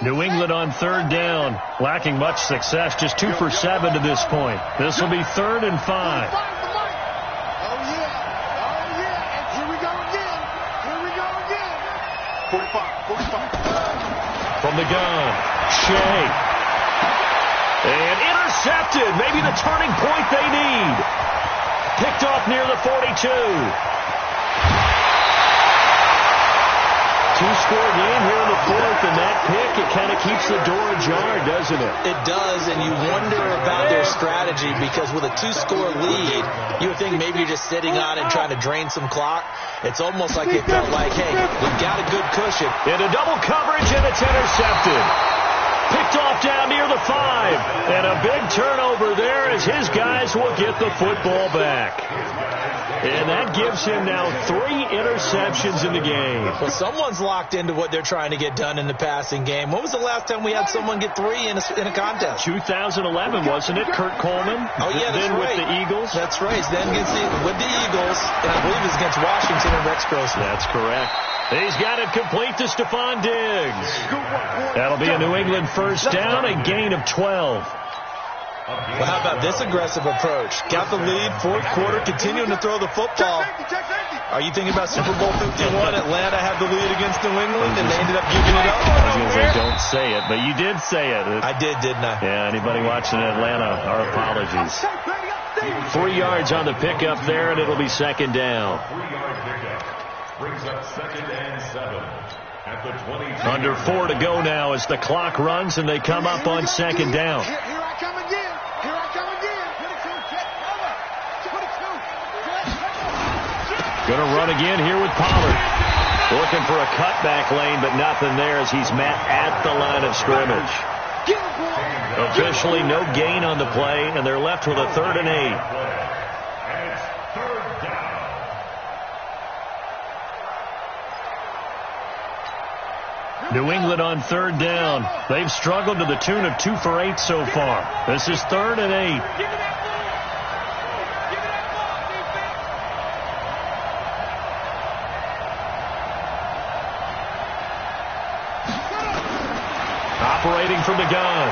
Speaker 2: New England on third down, lacking much success, just 2 for 7 to this point. This will be 3rd and 5. From the gun, Shea. And intercepted. Maybe the turning point they need. Picked off near the 42. 2-score game here in the fourth, and that pick, it kind of keeps the door ajar, doesn't it?
Speaker 3: It does, and you wonder about their strategy because with a 2-score lead, you would think maybe you're just sitting on and trying to drain some clock. It's almost like they felt like, hey, we've got a good cushion.
Speaker 2: Into double coverage, and it's intercepted. Picked off down near the 5. And a big turnover there as his guys will get the football back. And that gives him now 3 interceptions in the game.
Speaker 3: Well, someone's locked into what they're trying to get done in the passing game. When was the last time we had someone get 3 in a contest?
Speaker 2: 2011, wasn't it? Kurt Coleman?
Speaker 3: Oh, yeah, that's
Speaker 2: then
Speaker 3: right.
Speaker 2: with the Eagles?
Speaker 3: That's right. Then with the Eagles, and I believe it's against Washington and Rex Grossman.
Speaker 2: That's correct. He's got it complete to Stephon Diggs. That'll be a New England first down, a gain of 12.
Speaker 3: Well, how about this aggressive approach? Got the lead, fourth quarter, continuing to throw the football. Are you thinking about Super Bowl 51? Atlanta had the lead against New England, and they ended up giving it up.
Speaker 2: I was going to say, don't say it, but you did say it.
Speaker 3: I did, didn't I?
Speaker 2: Yeah, anybody watching Atlanta, our apologies. 3 yards on the pickup there, and it'll be second down.
Speaker 1: 3-yard pickup. Brings up 2nd and 7 at the 22.
Speaker 2: Under 4 to go now as the clock runs, and they come up on second down.
Speaker 5: Here I come again. Here I come again. 22.
Speaker 2: Going to run again here with Pollard. Looking for a cutback lane, but nothing there as he's met at the line of scrimmage. Officially no gain on the play, and they're left with a 3rd and 8.
Speaker 1: And it's 3rd down.
Speaker 2: New England on 3rd down. They've struggled to the tune of 2 for 8 so far. This is 3rd and 8. Operating from the gun,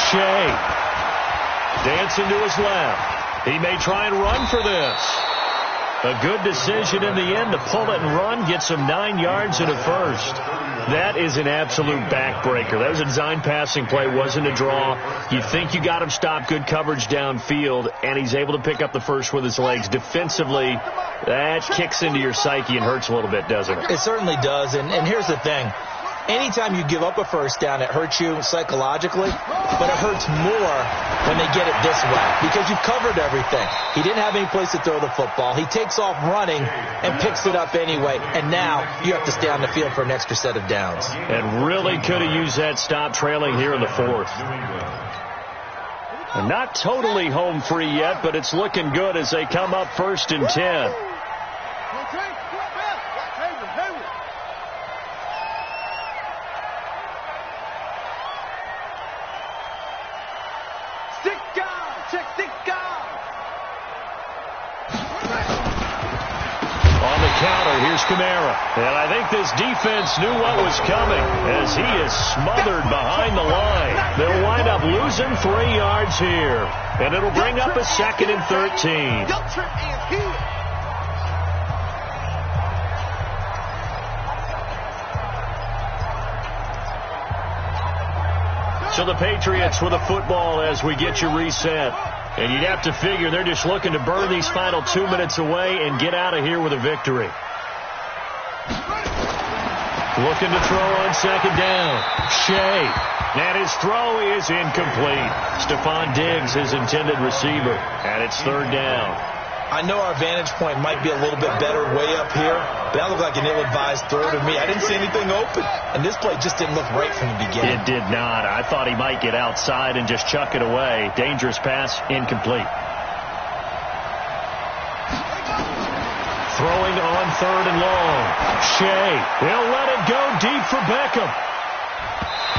Speaker 2: Shea. Dancing to his left. He may try and run for this. A good decision in the end to pull it and run, get some 9 yards and a first. That is an absolute backbreaker. That was a design passing play, wasn't a draw. You think you got him stopped, good coverage downfield, and he's able to pick up the first with his legs. Defensively, that kicks into your psyche and hurts a little bit, doesn't it?
Speaker 3: It certainly does, and here's the thing. Anytime you give up a first down, it hurts you psychologically, but it hurts more when they get it this way because you've covered everything. He didn't have any place to throw the football. He takes off running and picks it up anyway, and now you have to stay on the field for an extra set of downs.
Speaker 2: And really could have used that stop trailing here in the fourth. And not totally home free yet, but it's looking good as they come up 1st and 10. Here's Kamara. And I think this defense knew what was coming as he is smothered behind the line. They'll wind up losing 3 yards here. And it'll bring up a 2nd and 13. So the Patriots with a football as we get you reset. And you'd have to figure they're just looking to burn these final 2 minutes away and get out of here with a victory. Looking to throw on 2nd down. Shea. And his throw is incomplete. Stephon Diggs, his intended receiver. And it's 3rd down.
Speaker 3: I know our vantage point might be a little bit better way up here, but that looked like an ill-advised throw to me. I didn't see anything open, and this play just didn't look right from the beginning.
Speaker 2: It did not. I thought he might get outside and just chuck it away. Dangerous pass, incomplete. Throwing on 3rd and long. Shea. He'll let it go deep for Beckham.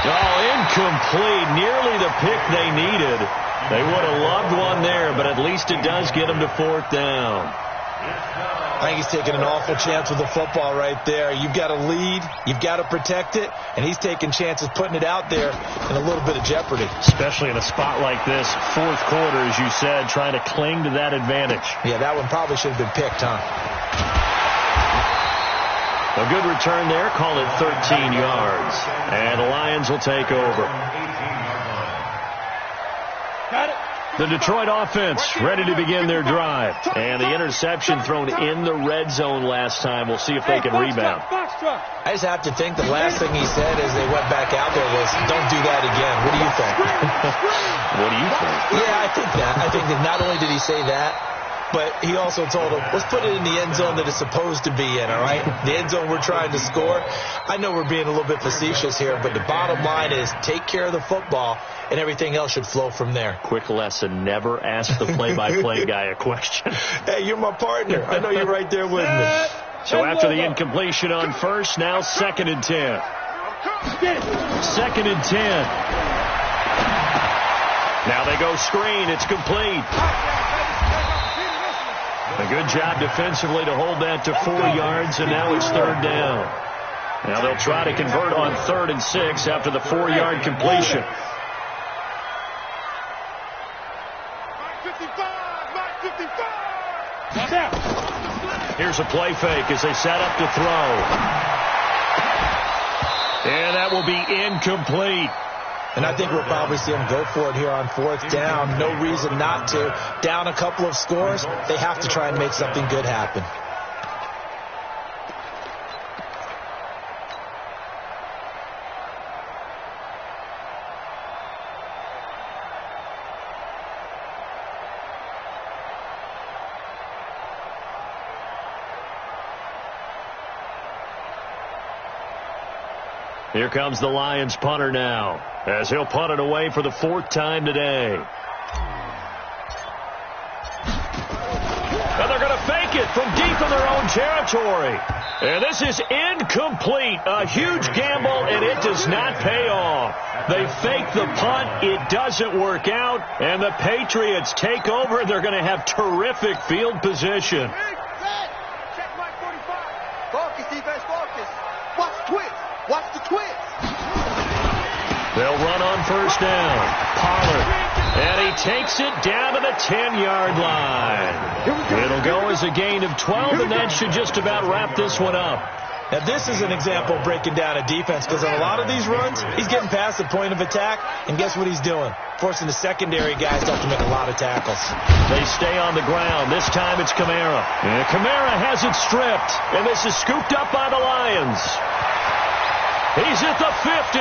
Speaker 2: Oh, incomplete. Nearly the pick they needed. They would have loved one there, but at least it does get them to 4th down.
Speaker 3: I think he's taking an awful chance with the football right there. You've got to lead. You've got to protect it. And he's taking chances putting it out there in a little bit of jeopardy.
Speaker 2: Especially in a spot like this, 4th quarter, as you said, trying to cling to that advantage.
Speaker 3: Yeah, that one probably should have been picked, huh?
Speaker 2: A good return there. Call it 13 yards. And the Lions will take over. The Detroit offense ready to begin their drive. And the interception thrown in the red zone last time. We'll see if they can rebound.
Speaker 3: I just have to think the last thing he said as they went back out there was, don't do that again. What do you think?
Speaker 2: What do you think?
Speaker 3: Yeah, I think that. I think that not only did he say that, but he also told him, let's put it in the end zone that it's supposed to be in, all right? The end zone we're trying to score. I know we're being a little bit facetious here, but the bottom line is take care of the football, and everything else should flow from there.
Speaker 2: Quick lesson, never ask the play-by-play guy a question.
Speaker 3: Hey, you're my partner. I know you're right there with me.
Speaker 2: So after the incompletion on 1st, now 2nd and 10. 2nd and 10. Now they go screen. It's complete. A good job defensively to hold that to 4 yards, and now it's 3rd down. Now they'll try to convert on 3rd and 6 after the 4-yard completion. Here's a play fake as they set up to throw. And that will be incomplete.
Speaker 3: And I think we'll probably see them go for it here on 4th down. No reason not to. Down a couple of scores, they have to try and make something good happen.
Speaker 2: Here comes the Lions punter now, as he'll punt it away for the 4th time today. And they're going to fake it from deep in their own territory. And this is incomplete. A huge gamble, and it does not pay off. They fake the punt. It doesn't work out. And the Patriots take over. They're going to have terrific field position.
Speaker 5: Check my 45. Focus, defense, focus. Watch the twist. Watch the twist.
Speaker 2: They'll run on 1st down. Pollard. And he takes it down to the 10-yard line. It'll go as a gain of 12, and that should just about wrap this one up.
Speaker 3: Now, this is an example of breaking down a defense, because on a lot of these runs, he's getting past the point of attack, and guess what he's doing? Forcing the secondary guys to have to make a lot of tackles.
Speaker 2: They stay on the ground. This time it's Kamara. And Kamara has it stripped, and this is scooped up by the Lions. He's at the 50.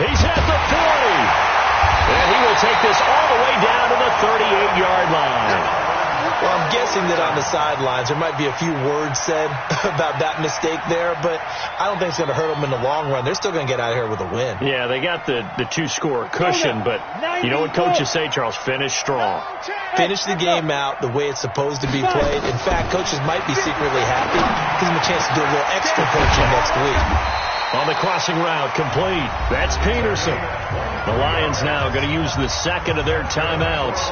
Speaker 2: He's at the 40. And he will take this all the way down to the 38-yard line.
Speaker 3: Well, I'm guessing that on the sidelines there might be a few words said about that mistake there, but I don't think it's going to hurt them in the long run. They're still going to get out of here with a win.
Speaker 2: Yeah, they got the two-score cushion, but you know what coaches say, Charles? Finish strong.
Speaker 3: Finish the game out the way it's supposed to be played. In fact, coaches might be secretly happy. Gives them a chance to do a little extra coaching next week.
Speaker 2: On the crossing route, complete. That's Peterson. The Lions now going to use the second of their timeouts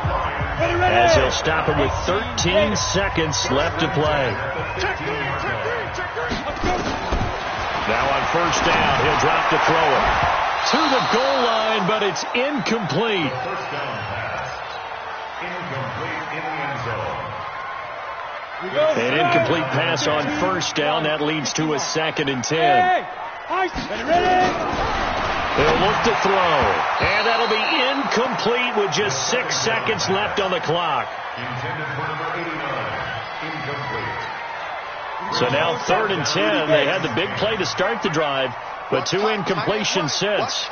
Speaker 2: as they'll stop him with 13 seconds left to play. Now on first down, he'll drop to throw it. To the goal line, but it's incomplete.
Speaker 1: First down pass. Incomplete in the end zone.
Speaker 2: An incomplete pass on first down. That leads to a 2nd and 10. They'll look to throw. And that'll be incomplete with just 6 seconds left on the clock.
Speaker 1: Intended for number 89. Incomplete.
Speaker 2: So now 3rd and 10. They had the big play to start the drive, but 2 incompletions since.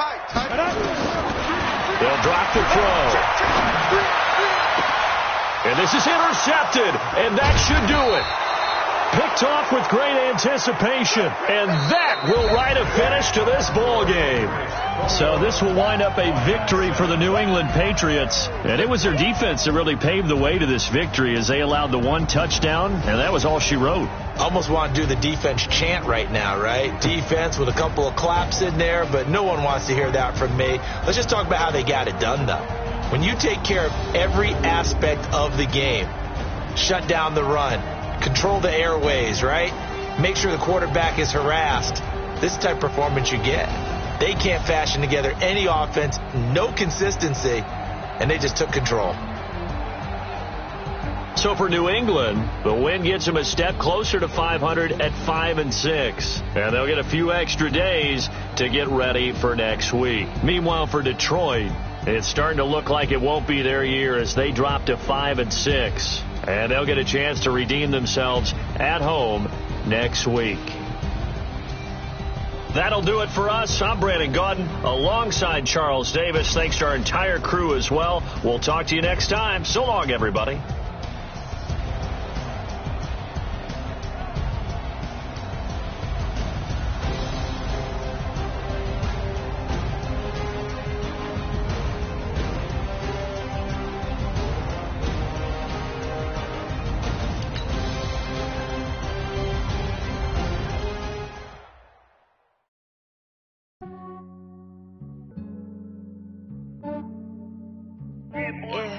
Speaker 2: They'll drop the throw. And this is intercepted, and that should do it. Picked off with great anticipation, and that will write a finish to this ball game. So this will wind up a victory for the New England Patriots, and it was their defense that really paved the way to this victory as they allowed the 1 touchdown, and that was all she wrote.
Speaker 3: Almost want to do the defense chant right now, right? Defense with a couple of claps in there, but no one wants to hear that from me. Let's just talk about how they got it done, though. When you take care of every aspect of the game, shut down the run, control the airways, right? Make sure the quarterback is harassed. This type of performance you get. They can't fashion together any offense, no consistency, and they just took control.
Speaker 2: So for New England, the win gets them a step closer to 500 at 5-6. And they'll get a few extra days to get ready for next week. Meanwhile, for Detroit, it's starting to look like it won't be their year as they drop to 5-6. And they'll get a chance to redeem themselves at home next week. That'll do it for us. I'm Brandon Gaudin alongside Charles Davis. Thanks to our entire crew as well. We'll talk to you next time. So long, everybody.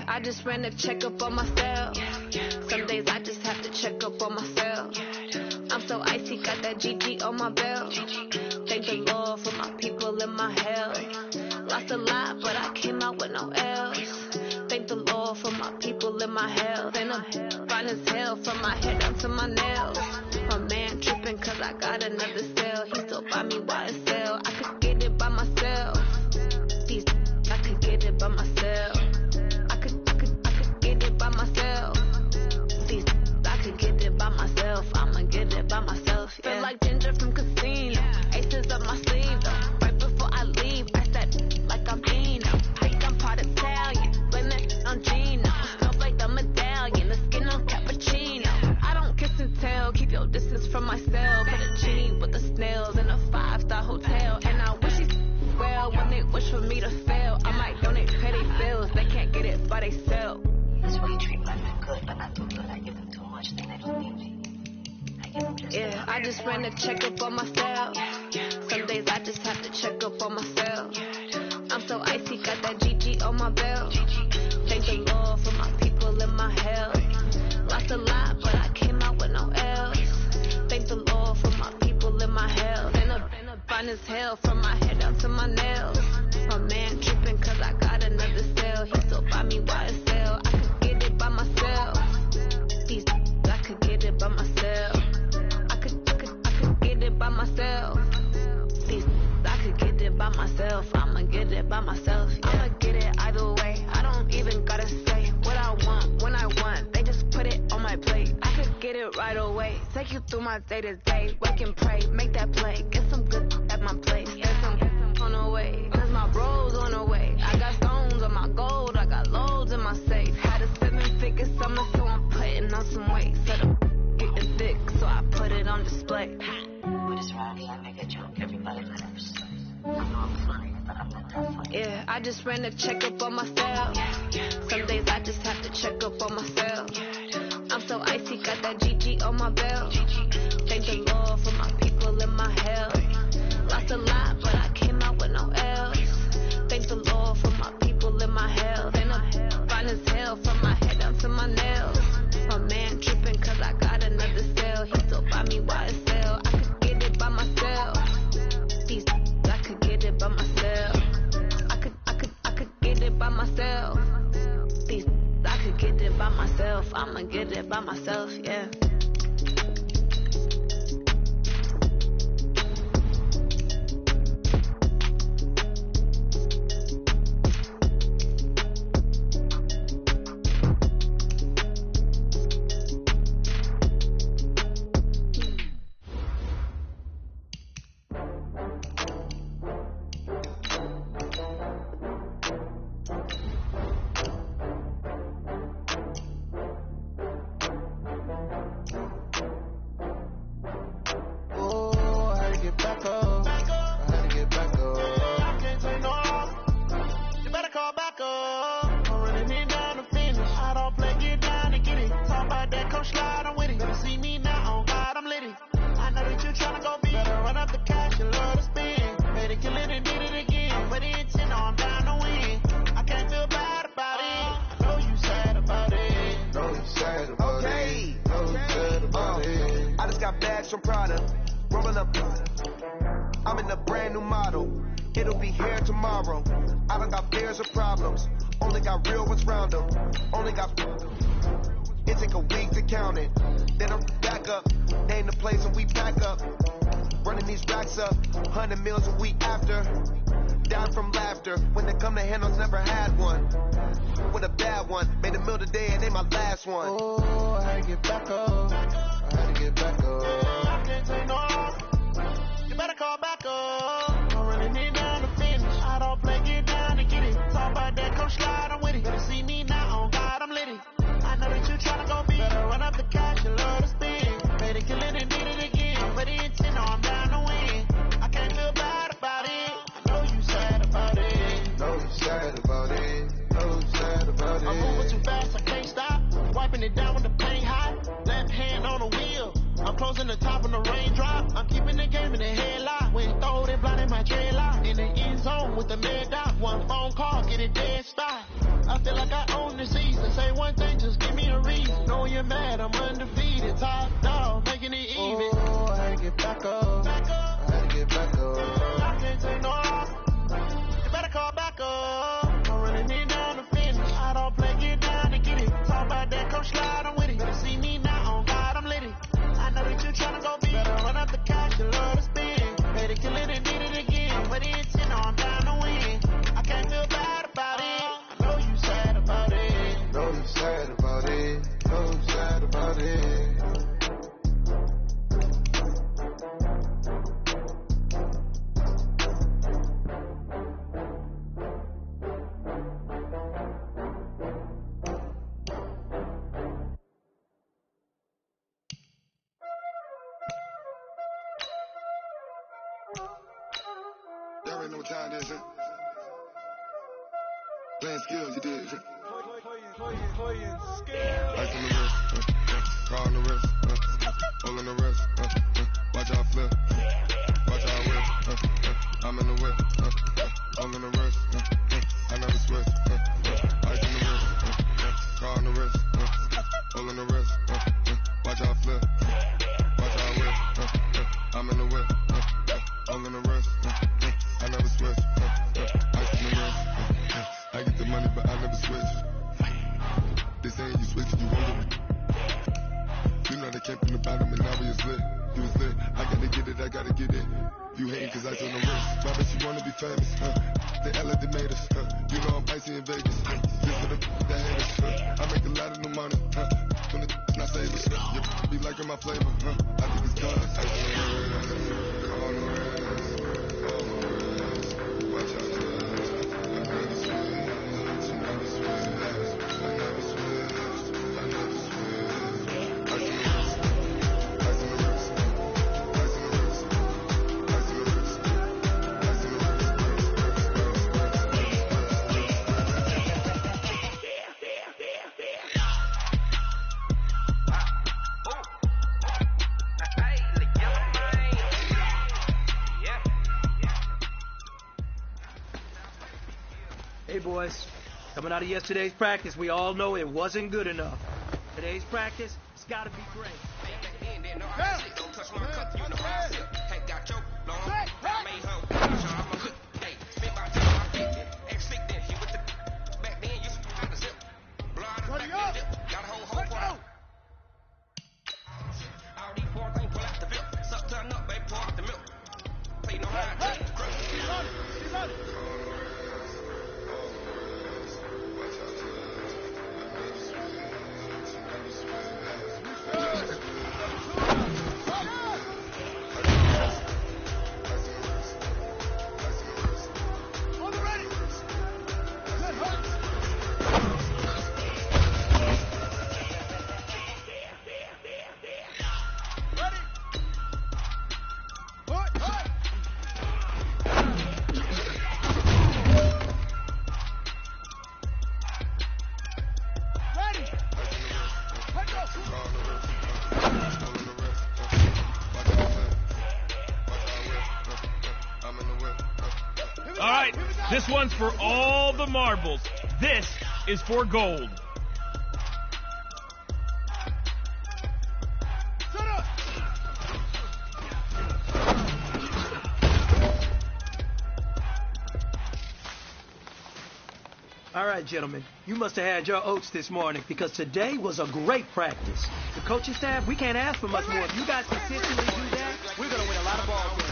Speaker 6: I just ran a checkup on myself. Some days I just have to check up on myself. I'm so icy, got that GG on my belt. Thank the Lord for my people in my health. Lost a lot, but I came out with no L's. Thank the Lord for my people in my health. And I'm fine as hell from my head down to my nails. My man tripping cause I got another cell. He still buy me YSL. I could get it by myself. I could get it by myself. Feel like Ginger from Casino. Aces up my sleeve though. Right before I leave, I said like I'm Eno. Think I'm part Italian. Blame it on Gino. Smells like the medallion. The skin on cappuccino. I don't kiss and tell. Keep your distance from my cell. Put a G with the snails in a 5-star hotel. And I wish he's well when they wish for me to fail. I might donate petty bills. They can't get it by themselves.
Speaker 7: That's why you treat women good, but not too good. I give them too much, then they don't need me.
Speaker 6: Yeah, I just ran a checkup on myself. Some days I just have to check up on myself. I'm so icy, got that GG on my belt. Thank the Lord for my people in my health. Lost a lot, but I came out with no L's. Thank the Lord for my people in my health. And I'm fine as hell from my head down to my nails. My man tripping cause I got another cell. He still buy me YSL. I could get it by myself. I could get it by myself. By myself. I could get it by myself. I'ma get it by myself. Yeah. I'ma get it either way. I don't even gotta say what I want when I want. They just put it on my plate. I could get it right away. Take you through my day to day. Wake and pray, make that play. Get some good my place. There's some on the way, cause my bro's on the way. I got stones on my gold, I got loads in my safe. Had a 7-figure summer, so I'm putting on some weight. Said I'm getting thick, so I put it on display.
Speaker 7: With this rowdy, I make a joke, everybody laughs. I know I'm funny, but I'm not that funny.
Speaker 6: Yeah, I just ran a checkup on myself. Some days I just have to check up on myself. I'm so icy, got that GG on my belt. Thank the Lord for my people in my health. Lost a lot, but I came out with no L's. Thank the Lord for my people in my health. And I'm fine as hell from my head down to my nails. My man tripping cause I got another cell. He still buy me YSL. I could get it by myself. These I could get it by myself. I could get it by myself. These I could get it by myself. I'ma get it by myself, yeah.
Speaker 5: Y'all already know what time it is, huh? Playing skills, you did. Playing skills. Ice on the wrist, car on the wrist, hole in the wrist, watch out flip, watch out whip, I'm in the whip, hole in the wrist, I never switch, ice on the wrist, car on the wrist, hole in the wrist, watch out flip, watch out whip, I'm in the whip, hole in the wrist, I never switch, ice on the wrist, I get the money but I never switch. They saying you switch, you won't get it. You know they came from the bottom and now we is lit. You was lit, I gotta get it, I gotta get it. You hating cause I told no risk. My bitch, you wanna be famous, They Ella they made us, You know I'm icy in Vegas, This for the that haters, I make a lot of new money, When the not savers, You be liking my flavor, I think it's done. Ice on the wrist, car on the wrist,
Speaker 8: Hey, boys. Coming out of yesterday's practice, we all know it wasn't good enough. Today's practice, it's got to be great.
Speaker 9: All right, this one's for all the marbles. This is for gold.
Speaker 8: All right, gentlemen, you must have had your oats this morning because today was a great practice. The coaching staff, we can't ask for much more. If you guys consistently do that, we're going to win a lot of ball games.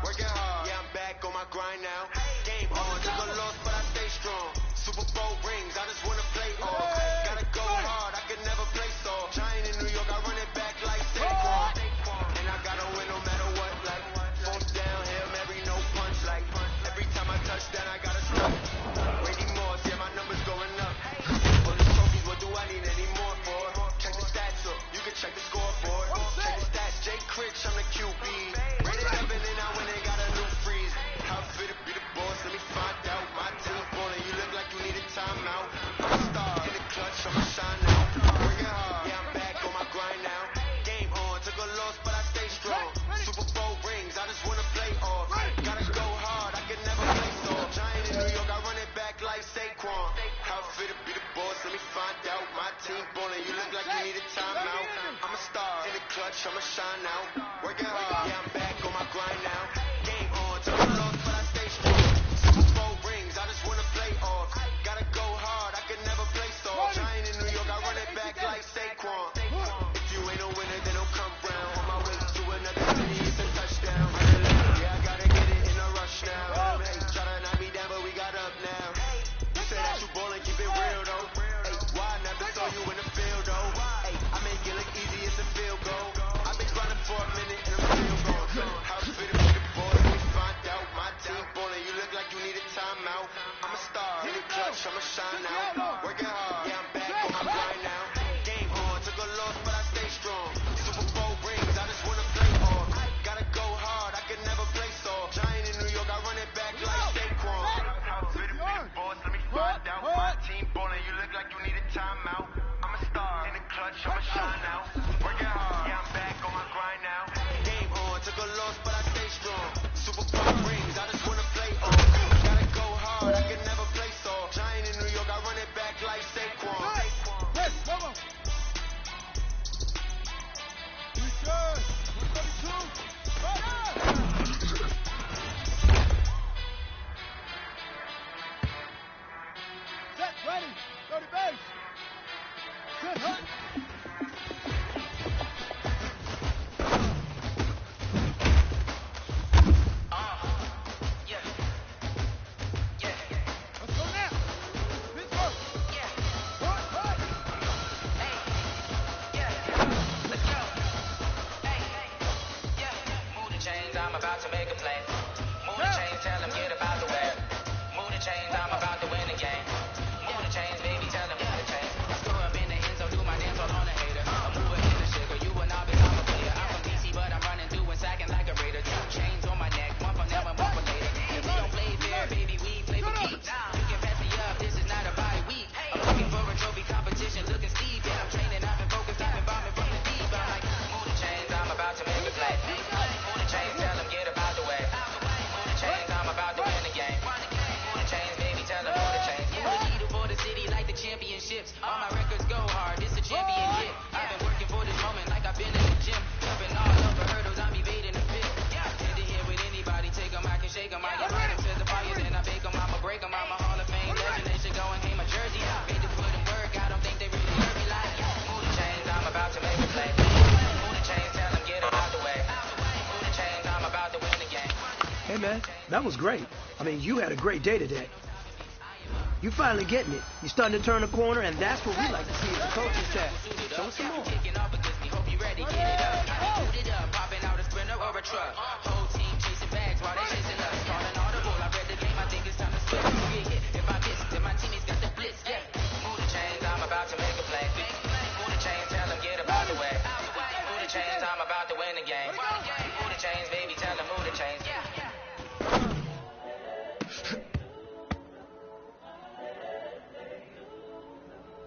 Speaker 5: Working hard, yeah, I'm back on my grind now. Game on, took a loss, but I stay strong. Super Bowl rings, I just wanna play off. Gotta go hard, I can never play soft. Giant in New York, I run it back like Saquon. And I gotta win no matter what, like fourth down, Hail Mary, no punch, like every time I touch down, I gotta stop. Brady Moss, yeah, my numbers going up. All the trophies, what do I need any more for? Check the stats up, you can check the scoreboard. Check the stats, Jay Critch, I'm the QB. Rated up and then I went and got a new freeze. How fit to be the boss, let me find out. My team ballin', you look like you need a timeout. I'm a star in the clutch, I'ma shine now. Working hard, yeah, I'm back on my grind now. Game on, took a loss, but I stay strong. Super Bowl rings, I just wanna play off. Gotta go hard, I can never play soft. Giant in New York, I run it back like Saquon. How fit to be the boss, let me find out. My team ballin', you look like you need a timeout. I'm a star in the clutch, I'ma shine now. Working hard, yeah, I'm back on my grind now. Game on, took a loss, but I stay strong. Super Bowl rings, I just wanna play off. Gotta go hard, I can never play soft. Giant in New York, I run it back like Saquon. If you ain't a winner, then don't come round. On my way to another city, it's a touchdown. Yeah, I gotta get it in a rush now. Hey, try to knock me down, but we got up now. You say that you ballin', keep it real though. Hey, why I never saw you in the field though? Hey, I make it look easy, it's a field goal. I've been grinding for a minute and I'm still going. How fit to be the boss, let me find out. My team ballin', you look like you need a timeout. I'm a star in the clutch, I'ma shine now. Working hard, yeah, I'm back on my grind now. Game on, took a loss, but I stay strong. Super Bowl rings, I just wanna play off. Gotta go hard, I can never play soft. Giant in New York, I run it back like Saquon. How fit to be the boss, let me find out. My team ballin', you look like you need a timeout. I'm a star in the clutch, I'ma shine now. Working hard, yeah, I'm back on my grind now. Game on, took a loss, but I stay strong. Super Bowl rings, I just wanna play off. Gotta go hard, I can never play soft. Giant in New York, I run it back like Saquon.
Speaker 10: Hey, come on. Return. 132. Set, ready. 30 base. Set, hut.
Speaker 11: I'm about to make a play. Move the chains, tell them get about the way. Move the chains, I'm about to win the game. Move the chains, baby, tell them get the chains. I score up in the end zone, do my dance all on a hater. I'm moving in the sugar, you a novice, I'm a player. I'm from DC, but I'm running through and sacking like a raider. 2 chains on my neck, one for now and one for later. If we don't play fair, baby, we play for keeps. You can pass me up, this is not a bye week. I'm looking for a trophy competition, looking steep. And I'm training, I've been focused, I've been bombing from the deep. But I'm like, move the chains, I'm about to make a play. Move the chains, tell them get about the way.
Speaker 8: Hey, man, that was great. I mean, you had a great day today. You finally getting it. You're starting to turn the corner, and that's what we like to see as a coaching staff. Show us some more.
Speaker 11: Whole team chasing bags while they chasing us. Calling audible, I read the game, I think it's time to switch. If I miss, then my teammates got the blitz. Yeah. Move the chains, I'm about to make a play. Move the chains, tell them get about the way. Move the chains, I'm about to win the game. Move the chains, baby, tell them move the chains.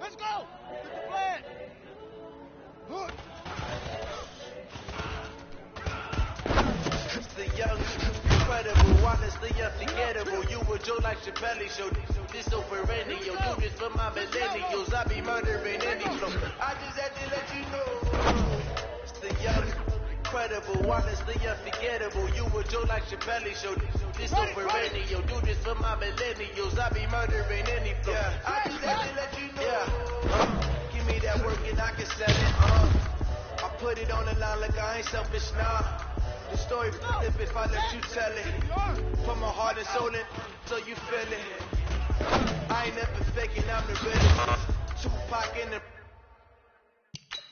Speaker 10: Let's go! Get the plan! Hood!
Speaker 12: The young, incredible, honestly unforgettable. You were Joe like Chappelle Show. This so perennial. Do this for my millennials. I be murdering any flow. I just had to let you know. It's the young, incredible, honestly unforgettable. You were Joe like Chappelle Show. This so perennial. Do this for my millennials. I be murdering any flow. I just had to let you know. Give me that work and I can sell it. I put it on the line like I ain't selfish now. The story flip if I let you tell it. Put my heart and soul in so you feel it. I ain't never faking, I'm the realest. Tupac in the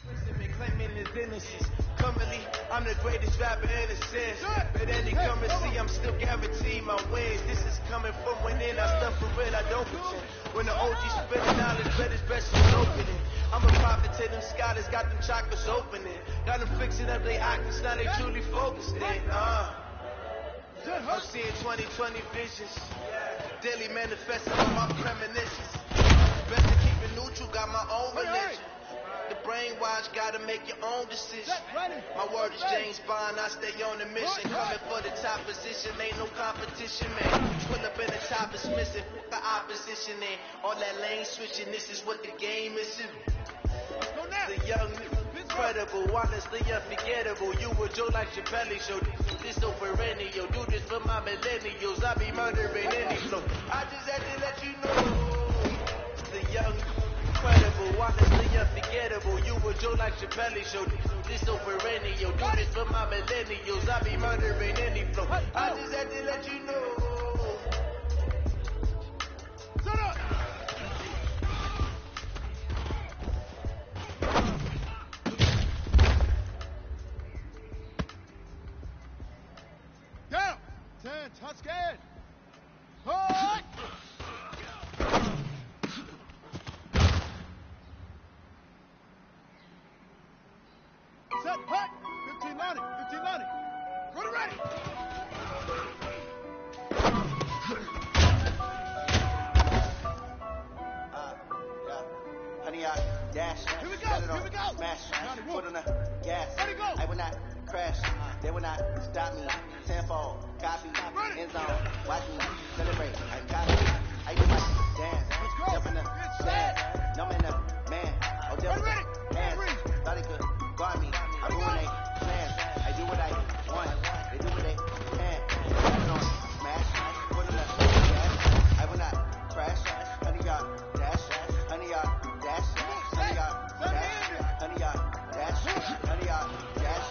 Speaker 12: prison, claiming his innocence. Currently, I'm the greatest rapper in a sense. But any currency, I'm still guaranteed my wins. This is coming from within. I stuff for real, I don't pretend. When the OG spitting knowledge, bet his best is opening. I'm a prophet to them scholars, got them chakras opening. Got them fixing up they actors, now they truly focused in. I'm seeing 2020 visions. Daily manifesting on my premonitions. Best to keep it neutral, got my own religion. The brainwash, gotta make your own decision. My word is James Bond, I stay on the mission. Coming for the top position, ain't no competition, man. Pull up in the top is missing, the opposition ain't. All that lane switching, this is what the game is. The young, incredible, honestly unforgettable. You were Joe like Chappelle Show. This so perennial. Do this for my millennials. I be murdering any flow. I just had to let you know. The young, incredible, honestly unforgettable. You were Joe like Chappelle Show. This so perennial. Do this for my millennials. I be murdering any flow. I just had to let you know.
Speaker 10: Shut up! Down! 10, touch scared! Hut! Set, hut! 15 lining, 15 lining. Go to ready!
Speaker 12: Honey, I dash.
Speaker 10: Here we go, here we go.
Speaker 12: Smash,
Speaker 10: Johnny,
Speaker 12: foot on the gas.
Speaker 10: Ready, go.
Speaker 12: I will not crash. They will not stop me. Tenfold, copy,
Speaker 10: Ready.
Speaker 12: end zone. Watch me celebrate. I got it. I do my dance.
Speaker 10: Let's go.
Speaker 12: Jump in the
Speaker 10: It's
Speaker 12: sand.
Speaker 10: set.
Speaker 12: No man, man. Oh, devil,
Speaker 10: Ready.
Speaker 12: hands.
Speaker 10: Ready.
Speaker 12: Thought he could guard me. I ruin they plans. I do what I want. They do what they can. I don't smash. Foot on the gas. I will not crash. Honey, y'all dash. Honey, y'all dash. Honey, y'all dash. Honey, y'all dash. Honey, y'all dash.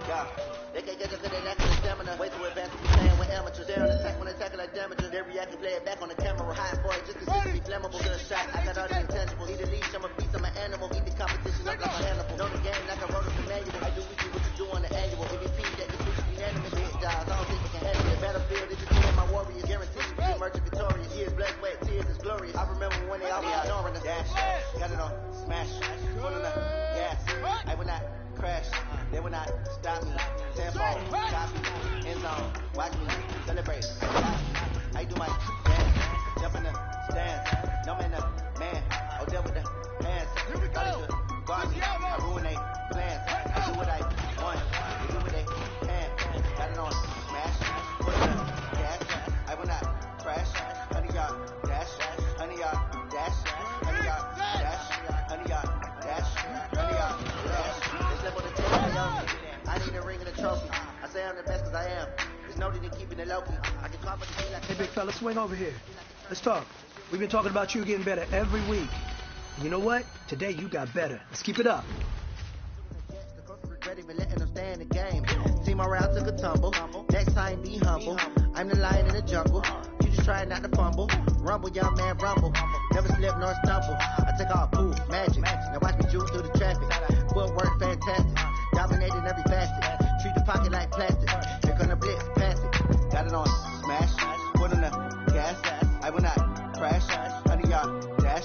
Speaker 12: Yeah. They can't get us to their natural stamina. Way to advance to be playing with amateurs. They're on attack when attacking like damages. They react and play it back on the camera. High boy, just to be flammable. Good shot. I got all the intangibles. Eat a leash, I'm a beast, I'm an animal. Eat the competition, I'm like a animal. Know the game like I wrote up the manual. I do weekly what you do on the annual. MVP that the switch unanimous. Big dials, I don't think they can handle it. Battlefield is the team of my warriors. Guaranteed to be emerging victorious. Years blood, sweat, tears is glorious. I remember when they all be ignoring us. Dash, got it on, smash. Foot on the gas. I will not crash. They will not stop me. Tenfold, copy, end zone. Watch me celebrate. I do my dance. Jump in the stands. No man, man. Oh, deal with the hands.
Speaker 10: Here we go.
Speaker 12: Guard me. I ruin they plans. I do what I want. They do what they can. Got it on smash. Put in the gas. I will not crash. Honey, y'all dash. Honey, y'all dash. Honey, y'all dash. Honey, y'all dash. Honey, y'all dash. It's level to take my young. I need a ring and a trophy. I say I'm the best because I am. There's no need in keeping it low key. I can compensate like.
Speaker 8: Hey, big fella, swing over here. Let's talk. We've been talking about you getting better every week. And you know what? Today you got better. Let's keep it up.
Speaker 12: Regretting me letting them stay in the game. See my route took a tumble. Next time be humble.
Speaker 13: I'm the lion in the jungle. You just trying not to fumble. Rumble, young man, rumble. Never slip nor stumble. I take all cool, magic. Now watch me juke through the traffic. Footwork fantastic. Dominating every facet. Treat the pocket like plastic. Here come the blitz, pass it. Got it on smash. Put on the gas. I will not crash. 100 yard dash.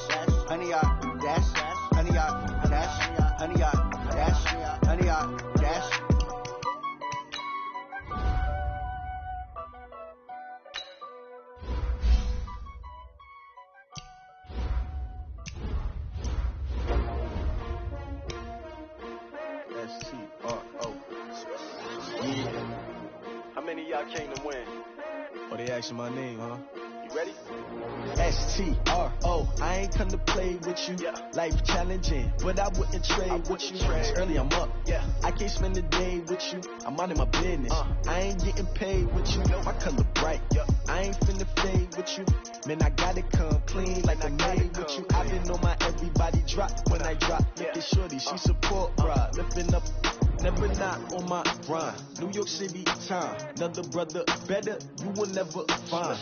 Speaker 13: 100 yard dash. 100 yard dash. 100 yard dash. 100 yard dash.
Speaker 14: S-T-R-O. Yeah. How many of y'all came to win? Oh, they asking my name, huh? You ready? S-T-R-O. I ain't come to play with you. Yeah. Life challenging, but I wouldn't trade with you. It's early, I'm up. Yeah. I can't spend the day with you. I'm out of my business. I ain't getting paid with you. My color bright. Yeah. I ain't finna fade with you. Man, I gotta come clean like I made with you. I've been on my everybody drop when I drop. Look at shorty, she support ride. Lifting up, never not on my grind. New York City time, another brother better, you will never find.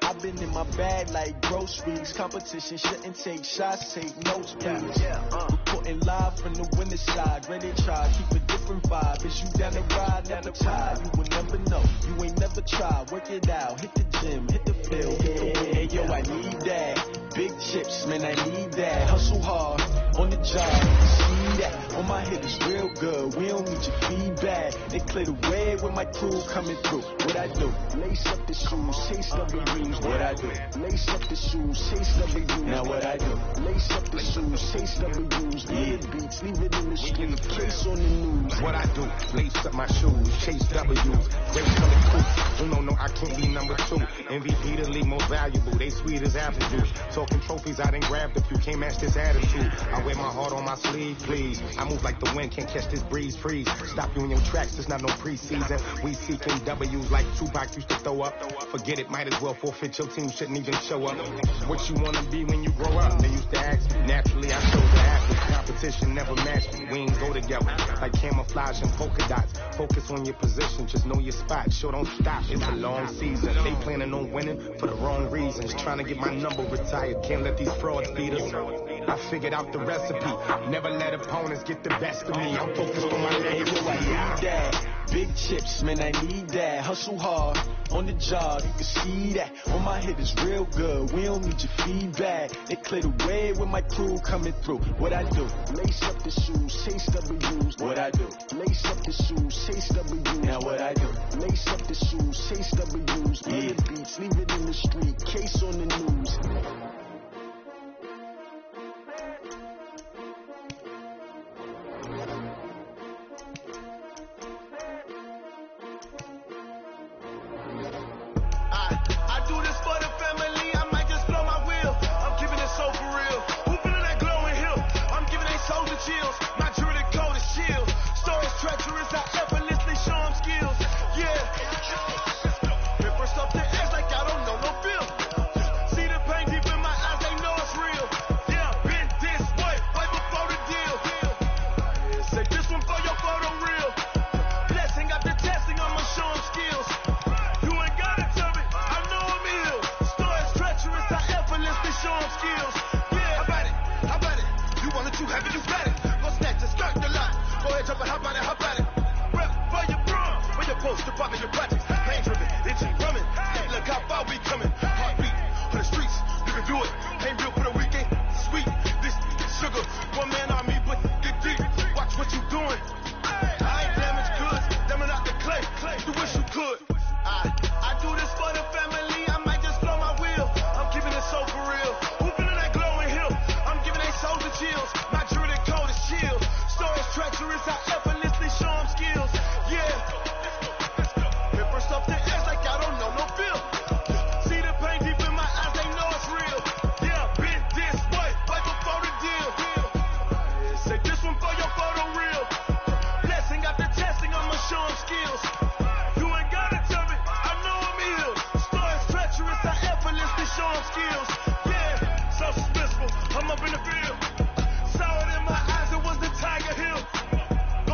Speaker 14: I've been in my bag like groceries. Competition shouldn't take shots, take notes, please. Reporting live from the winter side. Ready to try, keep a different vibe. Is you down the ride, never tired. You will never know, you ain't never tried. Work it out, hit the gym, hit the field. Hey, yo, I need that. Big chips, man, I need that. Hustle hard, on the job, you can see that. On my head is real good, we don't need your feedback. They clear the way with my crew coming through. What I do? Lace up the shoes, chase W's. What I do? Lace up the shoes, chase W's. Now what I do? Lace up the shoes, chase W's. Yeah. The beats, leave it in the street, case on the news.
Speaker 15: What I do? Lace up my shoes, chase W's. Great color coupe. You don't know I can't be number 2. MVP the league most valuable. They sweet as apple juice. Talking trophies, I done grabbed a few. Can't match this attitude. I wear my heart on my sleeve, please. I move like the wind, can't catch this breeze, freeze. Stop you in your tracks, there's not no preseason. We seeking W's like Tupac used to throw up. Forget it, might as well forfeit. Your team shouldn't even show up. What you wanna be when you grow up? They used to ask me. Naturally, I chose the athlete. Competition never matched me. We ain't go together like camouflage and polka dots. Focus on your position, just know your spot. Sure, don't stop. It's a long season. They planning on winning for the wrong reasons. Trying to get my number retired. Can't let these frauds beat us. I figured out the recipe. Never let opponents get the best of me. I'm focused on my legacy.
Speaker 14: I need that. Big chips, man, I need that. Hustle hard, on the job, you can see that. On my head is real good, we don't need your feedback. They clear the way with my crew coming through. What I do? Lace up the shoes, chase W's. What I do? Lace up the shoes, chase W's. Now what I do? Lace up the shoes, chase W's. Yeah. The beats, leave it in the street, case on the news.
Speaker 12: I do this for the family, I might just blow my wheel. I'm keeping it so for real. Who feeling that glowing hill? I'm giving they soldier chills. My jewelry coat is chill. Stories treacherous, I effortlessly show them skills. Yeah. Paper stuff to act like I don't know no feel. See the pain deep in my eyes, they know it's real. Yeah, been this way, way before the deal. Say this one for your photo reel. Blessing after testing, I'ma show them skills. You ain't gotta tell me, I know I'm ill. Stories treacherous, I effortlessly show them skills. Yeah, how about it? How about it? You want it, you have it, you got it. Go snatch it, start the lot. Go ahead, jump it, how about it? How about it? Rep for your prom, for your post, department, your projects. Pain driven, itchy, drumming. Hey, look how far we coming. Heartbeat on the streets, you can do it. Ain't real for the weekend, sweet. This sugar, one man army, but get deep. Watch what you doing. I ain't damaged goods, them are not the clay. You wish you could. I do this for the family, I might just blow my wheel. I'm keeping it so for real. Who feeling that glowing hill? I'm giving they soldier chills. My jewelry coat is chill. Stories treacherous, I effortlessly show them skills. Yeah. Paper stuff to act like I don't know no feel. See the pain deep in my eyes, they know it's real. Yeah, been this way, way before the deal. Say this one for your photo reel. Blessing after testing, I'ma show them skills. You ain't gotta tell me, I know I'm ill. Stories treacherous, I effortlessly show them skills. Yeah, so suspenseful, I'm up in the field. Saw it in my eyes, it was the Tiger Hill. Go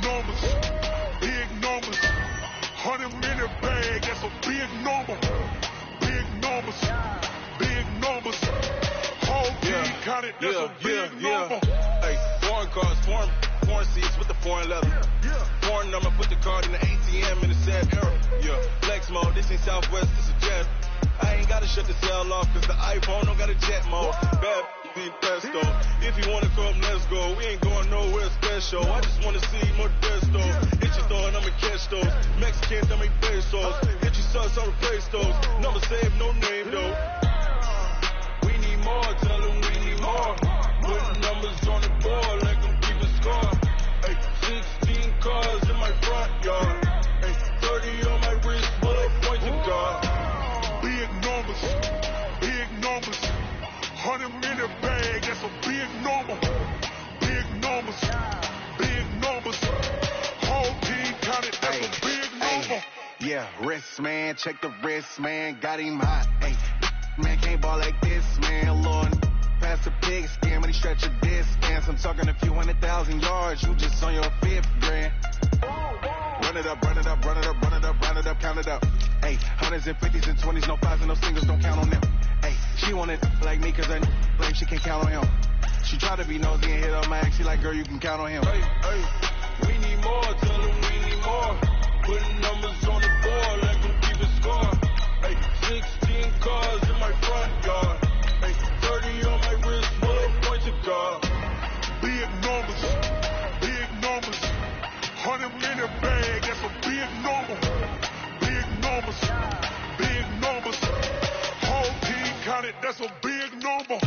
Speaker 16: numbers, big numbers. 100-minute bag, that's a big number. Big numbers, big numbers. Whole team counted, that's a big number.
Speaker 17: Hey, foreign cars, foreign seats with the foreign leather. Foreign number, put the card in the ATM in the sad era. Flex mode, this ain't Southwest, this a jet. I ain't gotta shut the cell off, cause the iPhone don't got a jet mode. Bad be pesto. If you wanna come, let's go. We ain't going nowhere special. I just wanna see Modesto. Hit your thought, I'ma catch those. Mexicans, I make pesos. Hit your sus, I'll replace those. Number saved, no name though. We need more, tell them we need more. Put numbers on the board like I'm keeping score. Hey, 16 cars in my front yard. Hey, 30 on my wrist, bullet points of God.
Speaker 16: Big numbers, big numbers. 100-minute bag, that's a big number. Big numbers, big numbers. Whole team counted, that's a big number.
Speaker 18: Yeah, wrist man, check the wrist man, got him hot. Hey, man can't ball like this, man. Lord, pass the pig skin when he stretch a distance. I'm talking a few 100,000 yards, you just on your 5th grand. Run it up, run it up, run it up, run it up, run it up, count it up. Hey, 100s and 50s and 20s, no 5s and no singles, don't count on them. Hey, she wanted like me cause I blame she can't count on him. She tried to be nosy and hit up my ex, she like, girl, you can count on him.
Speaker 17: Hey, we need more, tell them we need more. Putting numbers on the board like I'm keeping score. Hey, 16 cars in my front yard. Hey, 30 on my wrist, bullet points of God.
Speaker 16: Big numbers, big numbers. 100-minute bag, that's a big number. Big numbers, big numbers. Whole team counted, that's a big number.